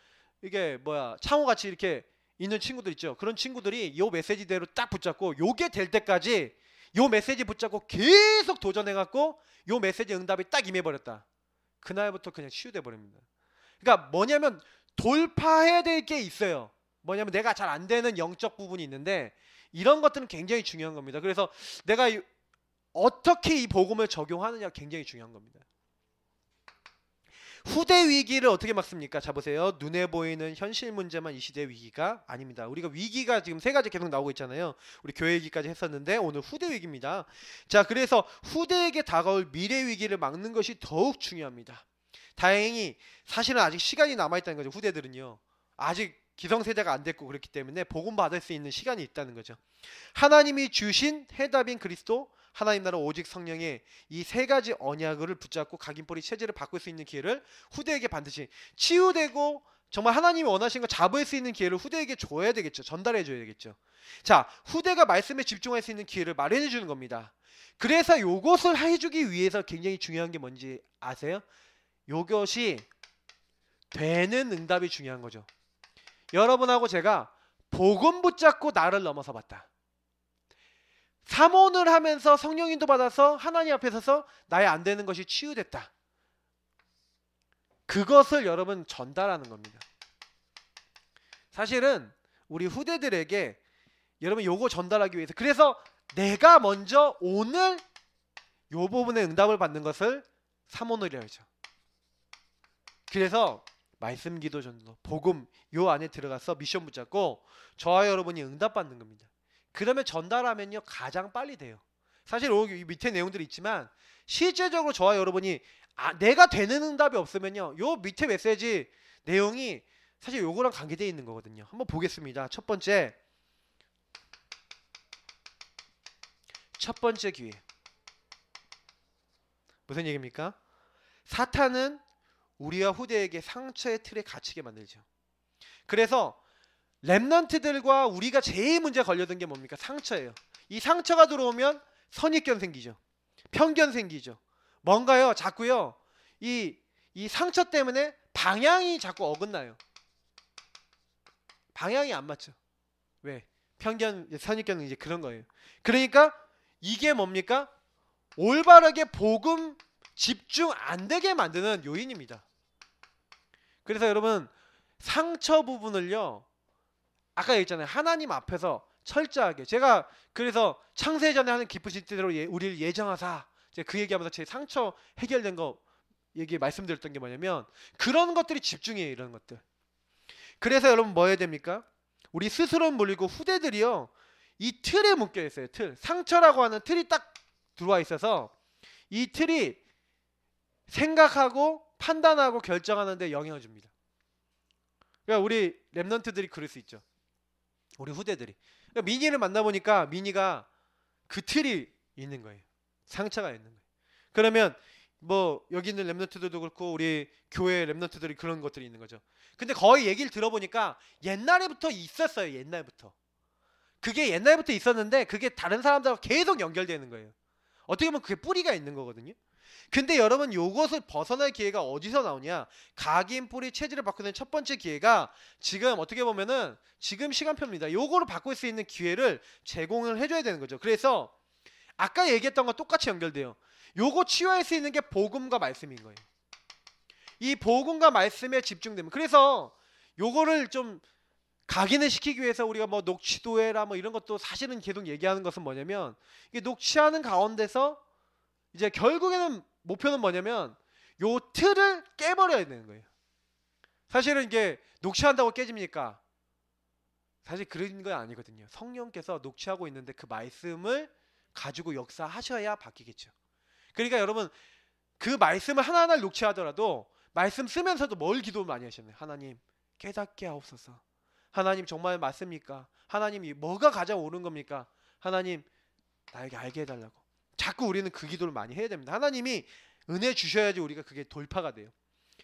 이게 창호 같이 이렇게 있는 친구들 있죠. 그런 친구들이 요 메시지대로 딱 붙잡고 요게 될 때까지 요 메시지 붙잡고 계속 도전해갖고 요 메시지 응답이 딱 임해버렸다. 그날부터 그냥 치유돼 버립니다. 그러니까 뭐냐면 돌파해야 될 게 있어요. 뭐냐면 내가 잘 안 되는 영적 부분이 있는데 이런 것들은 굉장히 중요한 겁니다. 그래서 내가 어떻게 이 복음을 적용하느냐가 굉장히 중요한 겁니다. 후대 위기를 어떻게 막습니까? 자 보세요. 눈에 보이는 현실 문제만 이 시대의 위기가 아닙니다. 우리가 위기가 지금 3가지 계속 나오고 있잖아요. 우리 교회 위기까지 했었는데 오늘 후대 위기입니다. 자 그래서 후대에게 다가올 미래 위기를 막는 것이 더욱 중요합니다. 다행히 사실은 아직 시간이 남아있다는 거죠. 후대들은요. 아직 기성세대가 안 됐고 그렇기 때문에 복음 받을 수 있는 시간이 있다는 거죠. 하나님이 주신 해답인 그리스도, 하나님 나라 오직 성령의 이 3가지 언약을 붙잡고 각인뿌리 체제를 바꿀 수 있는 기회를 후대에게 반드시 치유되고 정말 하나님이 원하신 거 잡을 수 있는 기회를 후대에게 줘야 되겠죠. 전달해 줘야 되겠죠. 자, 후대가 말씀에 집중할 수 있는 기회를 마련해 주는 겁니다. 그래서 요것을 해주기 위해서 굉장히 중요한 게 뭔지 아세요? 요것이 되는 응답이 중요한 거죠. 여러분하고 제가 복음 붙잡고 나를 넘어서 봤다. 사모를 하면서 성령인도 받아서 하나님 앞에 서서 나의 안 되는 것이 치유됐다. 그것을 여러분 전달하는 겁니다. 사실은 우리 후대들에게 여러분 요거 전달하기 위해서 그래서 내가 먼저 오늘 요 부분에 응답을 받는 것을 사모늘이라고 하죠. 그래서 말씀 기도 전도 복음 요 안에 들어가서 미션 붙잡고 저와 여러분이 응답받는 겁니다. 그러면 전달하면요 가장 빨리 돼요. 사실 여기 밑에 내용들이 있지만 실제적으로 저와 여러분이 내가 되는 응답이 없으면요 요 밑에 메시지 내용이 사실 요거랑 관계되어 있는 거거든요. 한번 보겠습니다. 첫 번째 기회. 무슨 얘기입니까? 사탄은 우리와 후대에게 상처의 틀에 갇히게 만들죠. 그래서 랩넌트들과 우리가 제일 문제 걸려든 게 뭡니까? 상처예요. 이 상처가 들어오면 선입견 생기죠. 편견 생기죠. 뭔가요? 자꾸요. 이 상처 때문에 방향이 자꾸 어긋나요. 방향이 안 맞죠. 왜? 편견, 선입견은 이제 그런 거예요. 그러니까 이게 뭡니까? 올바르게 복음 집중 안 되게 만드는 요인입니다. 그래서 여러분 상처 부분을요. 아까 얘기했잖아요. 하나님 앞에서 철저하게 제가 그래서 창세전에 하는 기쁘신 뜻대로 우리를 예정하사 제가 그 얘기하면서 제 상처 해결된 거 얘기 말씀드렸던 게 뭐냐면 그런 것들이 집중이에요. 이런 것들. 그래서 여러분 뭐 해야 됩니까? 우리 스스로 물리고 후대들이요. 이 틀에 묶여 있어요. 틀. 상처라고 하는 틀이 딱 들어와 있어서 이 틀이 생각하고 판단하고 결정하는 데 영향을 줍니다. 그러니까 우리 랩런트들이 그럴 수 있죠. 우리 후대들이. 그러니까 미니를 만나보니까 미니가 그 틀이 있는 거예요. 상처가 있는 거예요. 그러면 뭐 여기 있는 랩런트들도 그렇고 우리 교회 랩런트들이 그런 것들이 있는 거죠. 근데 거의 얘기를 들어보니까 옛날에부터 있었어요. 옛날부터. 그게 옛날부터 있었는데 그게 다른 사람들하고 계속 연결되는 거예요. 어떻게 보면 그게 뿌리가 있는 거거든요. 근데 여러분 요것을 벗어날 기회가 어디서 나오냐? 각인 뿌리 체질을 바꾸는 첫 번째 기회가 지금 어떻게 보면은 지금 시간표입니다. 요거를 바꿀 수 있는 기회를 제공을 해줘야 되는 거죠. 그래서 아까 얘기했던 거 똑같이 연결돼요. 요거 치유할 수 있는 게 복음과 말씀인 거예요. 이 복음과 말씀에 집중되면 그래서 요거를 좀 각인을 시키기 위해서 우리가 뭐 녹취도 해라 뭐 이런 것도 사실은 계속 얘기하는 것은 뭐냐면 이게 녹취하는 가운데서 이제 결국에는 목표는 뭐냐면 요 틀을 깨버려야 되는 거예요. 사실은 이게 녹취한다고 깨집니까? 사실 그런 건 아니거든요. 성령께서 녹취하고 있는데 그 말씀을 가지고 역사하셔야 바뀌겠죠. 그러니까 여러분 그 말씀을 하나하나 녹취하더라도 말씀 쓰면서도 뭘 기도를 많이 하셨나요? 하나님 깨닫게 하옵소서. 하나님 정말 맞습니까? 하나님이 뭐가 가장 옳은 겁니까? 하나님 나에게 알게 해달라고. 자꾸 우리는 그 기도를 많이 해야 됩니다. 하나님이 은혜 주셔야지 우리가 그게 돌파가 돼요.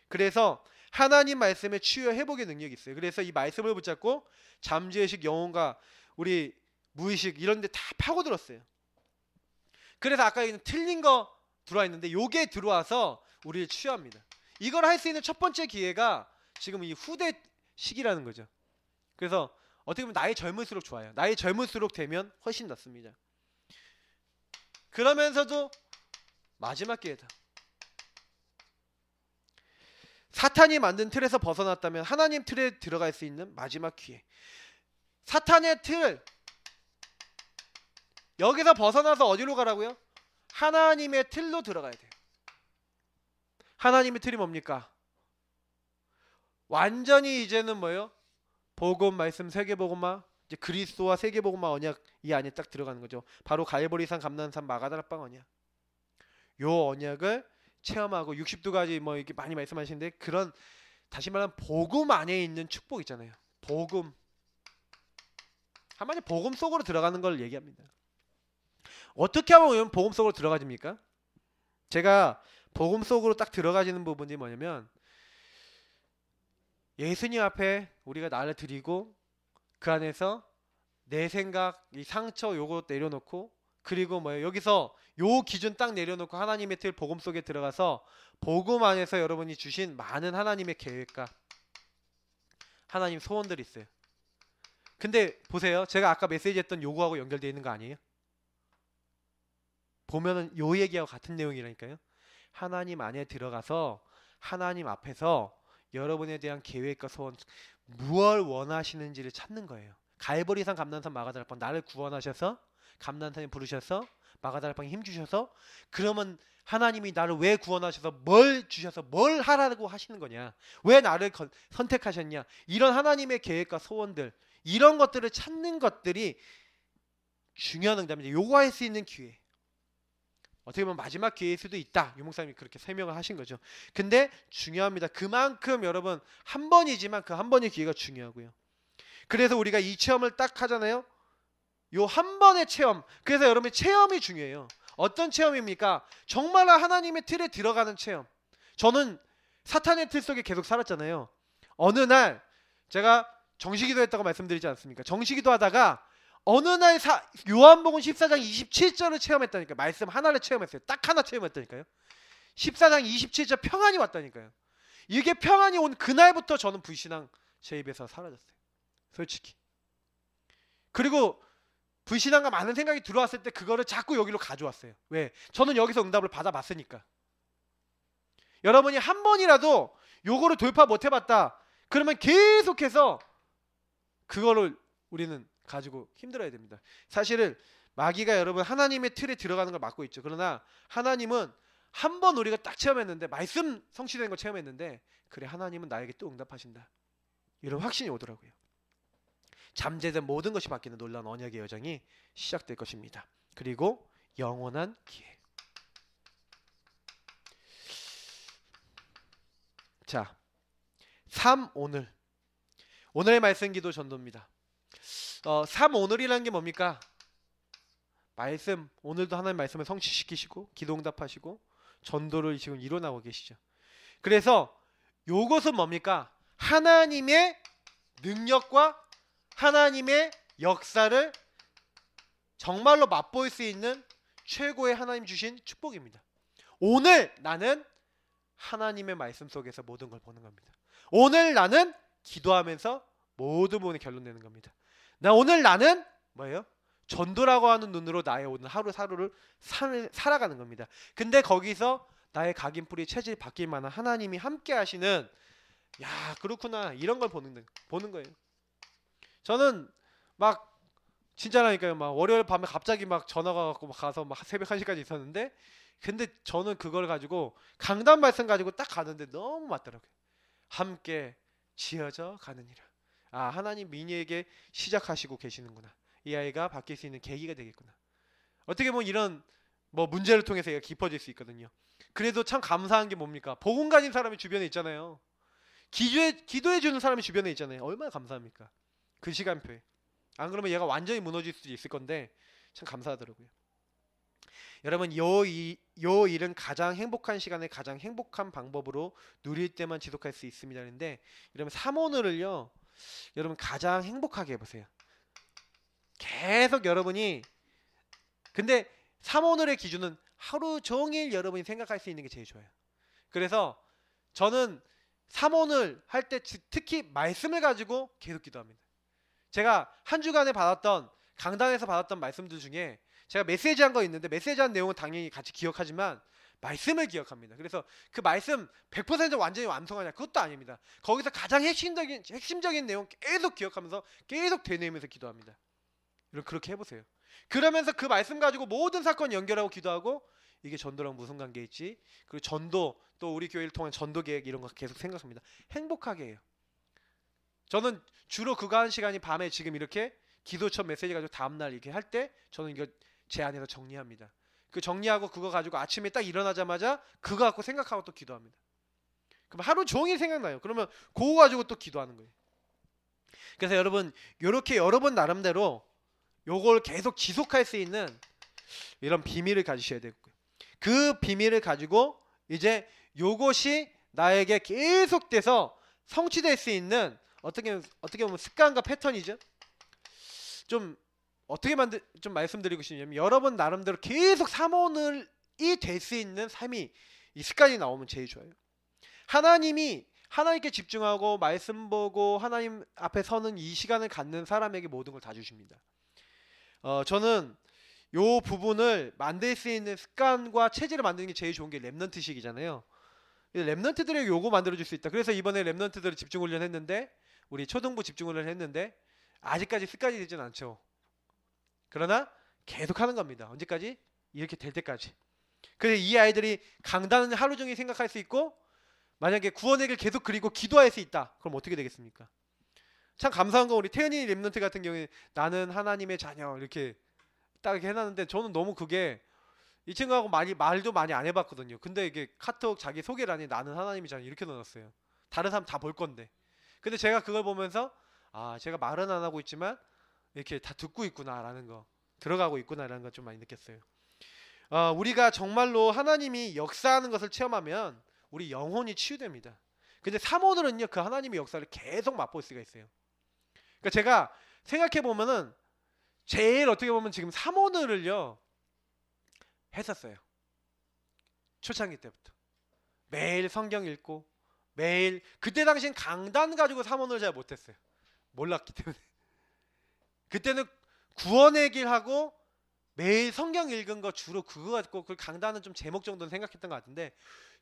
그래서 하나님 말씀에 치유의 회복의 능력이 있어요. 그래서 이 말씀을 붙잡고 잠재의식, 영혼과 우리 무의식 이런 데 다 파고들었어요. 그래서 아까 얘기는 틀린 거 들어와 있는데 요게 들어와서 우리를 치유합니다. 이걸 할 수 있는 첫 번째 기회가 지금 이 후대 시기라는 거죠. 그래서 어떻게 보면 나이 젊을수록 좋아요. 나이 젊을수록 되면 훨씬 낫습니다. 그러면서도 마지막 기회다. 사탄이 만든 틀에서 벗어났다면 하나님 틀에 들어갈 수 있는 마지막 기회. 사탄의 틀 여기서 벗어나서 어디로 가라고요? 하나님의 틀로 들어가야 돼요. 하나님의 틀이 뭡니까? 완전히 이제는 뭐예요? 복음 말씀 세계복음화 이제 그리스도와 세계복음화 언약 이 안에 딱 들어가는 거죠. 바로 갈보리산 감난산 마가다락방 언약. 요 언약을 체험하고 60두가지 뭐 이렇게 많이 말씀하시는데 그런 다시 말하면 복음 안에 있는 축복 있잖아요. 복음 한마디 복음 속으로 들어가는 걸 얘기합니다. 어떻게 하면 복음 속으로 들어가집니까? 제가 복음 속으로 딱 들어가지는 부분이 뭐냐면 예수님 앞에 우리가 나를 드리고 그 안에서 내 생각, 이 상처 요거 내려놓고 그리고 뭐예요? 여기서 요 기준 딱 내려놓고 하나님의 틀 복음 속에 들어가서 복음 안에서 여러분이 주신 많은 하나님의 계획과 하나님 소원들이 있어요. 근데 보세요. 제가 아까 메시지 했던 요거하고 연결되어 있는 거 아니에요? 보면은 요 얘기하고 같은 내용이라니까요. 하나님 안에 들어가서 하나님 앞에서 여러분에 대한 계획과 소원 무엇을 원하시는지를 찾는 거예요. 갈보리산 감난산 마가다락방 나를 구원하셔서 감난산에 부르셔서 마가다락방에 힘주셔서 그러면 하나님이 나를 왜 구원하셔서 뭘 주셔서 뭘 하라고 하시는 거냐, 왜 나를 선택하셨냐, 이런 하나님의 계획과 소원들 이런 것들을 찾는 것들이 중요한 응답입니다. 요구할 수 있는 기회, 어떻게 보면 마지막 기회일 수도 있다. 유목사님이 그렇게 설명을 하신 거죠. 근데 중요합니다. 그만큼 여러분 한 번이지만 그 한 번의 기회가 중요하고요. 그래서 우리가 이 체험을 딱 하잖아요. 요 한 번의 체험. 그래서 여러분의 체험이 중요해요. 어떤 체험입니까? 정말 하나님의 틀에 들어가는 체험. 저는 사탄의 틀 속에 계속 살았잖아요. 어느 날 제가 정시기도 했다고 말씀드리지 않습니까? 정시기도 하다가 어느 날 요한복음 14장 27절을 체험했다니까요. 말씀 하나를 체험했어요. 딱 하나 체험했다니까요. 14장 27절 평안이 왔다니까요. 이게 평안이 온 그날부터 저는 불신앙 제 입에서 사라졌어요. 솔직히. 그리고 불신앙과 많은 생각이 들어왔을 때 그거를 자꾸 여기로 가져왔어요. 왜? 저는 여기서 응답을 받아봤으니까. 여러분이 한 번이라도 요거를 돌파 못 해봤다. 그러면 계속해서 그거를 우리는 가지고 힘들어야 됩니다. 사실은 마귀가 여러분 하나님의 틀에 들어가는 걸 막고 있죠. 그러나 하나님은 한 번 우리가 딱 체험했는데, 말씀 성취된 걸 체험했는데, 그래 하나님은 나에게 또 응답하신다, 이런 확신이 오더라고요. 잠재된 모든 것이 바뀌는 놀라운 언약의 여정이 시작될 것입니다. 그리고 영원한 기회. 자, 3 오늘. 오늘의 말씀 기도 전도입니다. 3 오늘이라는 게 뭡니까? 말씀, 오늘도 하나님 말씀을 성취시키시고 기도 응답하시고 전도를 지금 이뤄나가고 계시죠. 그래서 요것은 뭡니까? 하나님의 능력과 하나님의 역사를 정말로 맛볼 수 있는 최고의 하나님 주신 축복입니다. 오늘 나는 하나님의 말씀 속에서 모든 걸 보는 겁니다. 오늘 나는 기도하면서 모든 부분에 결론 내는 겁니다. 오늘 나는 뭐예요? 전도라고 하는 눈으로 나의 오늘 하루하루를 살아가는 겁니다. 근데 거기서 나의 각인뿌리 체질이 바뀔 만한 하나님이 함께 하시는, 야 그렇구나, 이런 걸 보는 거예요. 저는 막 진짜라니까요. 막 월요일 밤에 갑자기 막 전화가 갖고 막 가서 막 새벽 1시까지 있었는데, 근데 저는 그걸 가지고 강단 말씀 가지고 딱 가는데 너무 맞더라고요. 함께 지어져 가느니라. 아, 하나님 미니에게 시작하시고 계시는구나. 이 아이가 바뀔 수 있는 계기가 되겠구나. 어떻게 보면 이런 문제를 통해서 얘가 깊어질 수 있거든요. 그래도 참 감사한 게 뭡니까? 복음 가진 사람이 주변에 있잖아요. 기도해 주는 사람이 주변에 있잖아요. 얼마나 감사합니까? 그 시간표에. 안 그러면 얘가 완전히 무너질 수도 있을 건데 참 감사하더라고요. 여러분, 요 일은 가장 행복한 시간에 가장 행복한 방법으로 누릴 때만 지속할 수 있습니다. 그런데 여러분, 3오늘을요 여러분 가장 행복하게 해보세요. 계속 여러분이, 근데 3오늘의 기준은 하루 종일 여러분이 생각할 수 있는 게 제일 좋아요. 그래서 저는 3오늘 할 때 특히 말씀을 가지고 계속 기도합니다. 제가 한 주간에 받았던, 강단에서 받았던 말씀들 중에 제가 메시지한 거 있는데, 메시지한 내용은 당연히 같이 기억하지만 말씀을 기억합니다. 그래서 그 말씀 100% 완전히 완성하냐, 그것도 아닙니다. 거기서 가장 핵심적인 내용 계속 기억하면서 계속 되뇌면서 기도합니다. 여러분 그렇게 해보세요. 그러면서 그 말씀 가지고 모든 사건 연결하고 기도하고, 이게 전도랑 무슨 관계 있지? 그리고 전도, 또 우리 교회를 통한 전도 계획, 이런 거 계속 생각합니다. 행복하게 해요. 저는 주로 그거 한 시간이 밤에 지금 이렇게 기도처럼 메시지 가지고 다음날 이렇게 할 때 저는 이거 제 안에서 정리합니다. 그 정리하고 그거 가지고 아침에 딱 일어나자마자 그거 갖고 생각하고 또 기도합니다. 그럼 하루 종일 생각나요. 그러면 그거 가지고 또 기도하는 거예요. 그래서 여러분, 요렇게 여러분 나름대로 요걸 계속 지속할 수 있는 이런 비밀을 가지셔야 되고요. 그 비밀을 가지고 이제 요것이 나에게 계속돼서 성취될 수 있는, 어떻게 보면 습관과 패턴이죠. 좀 좀 말씀드리고 싶냐면, 여러분 나름대로 계속 3오늘이 될 수 있는 삶이, 이 습관이 나오면 제일 좋아요. 하나님께 집중하고 말씀 보고 하나님 앞에 서는 이 시간을 갖는 사람에게 모든 걸 다 주십니다. 저는 요 부분을 만들 수 있는 습관과 체질을 만드는 게 제일 좋은 게 랩넌트식이잖아요. 랩넌트들에게 요거 만들어줄 수 있다. 그래서 이번에 랩넌트들을 집중훈련 했는데, 우리 초등부 집중훈련을 했는데 아직까지 습관이 되진 않죠. 그러나 계속 하는 겁니다. 언제까지? 이렇게 될 때까지. 그래서 이 아이들이 강단은 하루 종일 생각할 수 있고, 만약에 구원의 길 계속 그리고 기도할 수 있다. 그럼 어떻게 되겠습니까? 참 감사한 건 우리 태연이 랩넌트 같은 경우에 나는 하나님의 자녀 이렇게 딱 이렇게 해놨는데, 저는 너무 그게, 이 친구하고 말도 많이 안 해봤거든요. 근데 이게 카톡 자기 소개란에 나는 하나님의 자녀 이렇게 넣어놨어요. 다른 사람 다 볼 건데. 근데 제가 그걸 보면서, 아, 제가 말은 안 하고 있지만 이렇게 다 듣고 있구나라는 거, 들어가고 있구나라는 걸 좀 많이 느꼈어요. 우리가 정말로 하나님이 역사하는 것을 체험하면 우리 영혼이 치유됩니다. 근데 3오늘은요 그 하나님의 역사를 계속 맛볼 수가 있어요. 그러니까 제가 생각해 보면은 제일 어떻게 보면 지금 3오늘을요 했었어요. 초창기 때부터 매일 성경 읽고, 매일, 그때 당시엔 강단 가지고 3오늘 잘 못했어요. 몰랐기 때문에. 그때는 구원의 길 하고 매일 성경 읽은 거 주로 그거 갖고, 그 강단은 좀 제목 정도는 생각했던 것 같은데,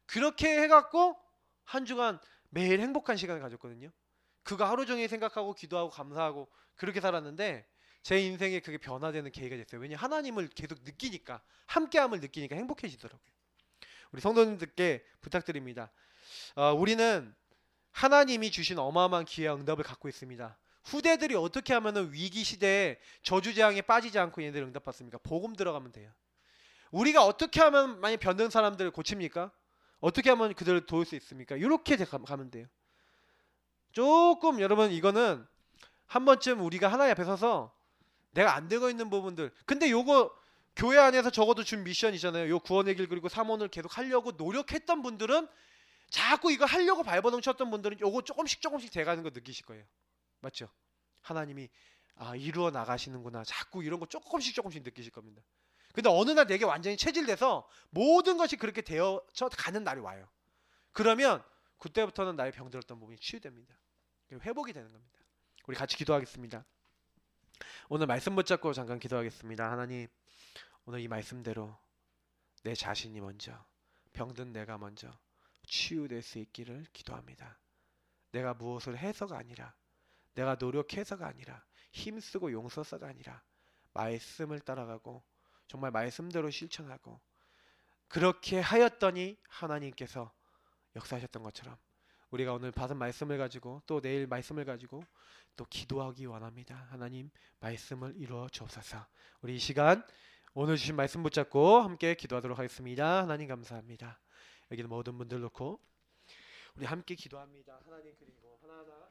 그렇게 해갖고 한 주간 매일 행복한 시간을 가졌거든요. 그거 하루 종일 생각하고 기도하고 감사하고 그렇게 살았는데, 제 인생에 그게 변화되는 계기가 됐어요. 왜냐 하나님을 계속 느끼니까, 함께함을 느끼니까 행복해지더라고요. 우리 성도님들께 부탁드립니다. 우리는 하나님이 주신 어마어마한 기회와 응답을 갖고 있습니다. 후대들이 어떻게 하면 위기 시대에 저주재앙에 빠지지 않고 얘네들 응답받습니까? 복음 들어가면 돼요. 우리가 어떻게 하면 많이 병든 사람들을 고칩니까? 어떻게 하면 그들을 도울 수 있습니까? 이렇게 가면 돼요. 조금 여러분 이거는 한 번쯤 우리가 하나님 앞에 서서 내가 안 되고 있는 부분들, 근데 요거 교회 안에서 적어도 준 미션이잖아요. 요 구원의 길 그리고 삼원을 계속 하려고 노력했던 분들은, 자꾸 이거 하려고 발버둥 쳤던 분들은 요거 조금씩 돼가는 거 느끼실 거예요. 맞죠? 하나님이 이루어 나가시는구나. 자꾸 이런 거 조금씩 느끼실 겁니다. 근데 어느 날 내게 완전히 체질돼서 모든 것이 그렇게 되어져 가는 날이 와요. 그러면 그때부터는 나의 병들었던 부분이 치유됩니다. 회복이 되는 겁니다. 우리 같이 기도하겠습니다. 오늘 말씀 붙잡고 잠깐 기도하겠습니다. 하나님, 오늘 이 말씀대로 내 자신이 먼저, 병든 내가 먼저 치유될 수 있기를 기도합니다. 내가 무엇을 해서가 아니라, 내가 노력해서가 아니라, 힘쓰고 용서서가 아니라 말씀을 따라가고 정말 말씀대로 실천하고, 그렇게 하였더니 하나님께서 역사하셨던 것처럼 우리가 오늘 받은 말씀을 가지고 또 내일 말씀을 가지고 또 기도하기 원합니다. 하나님 말씀을 이루어 주옵소서. 우리 이 시간 오늘 주신 말씀 붙잡고 함께 기도하도록 하겠습니다. 하나님 감사합니다. 여기는 모든 분들 놓고 우리 함께 기도합니다. 하나님, 그리고 하나하나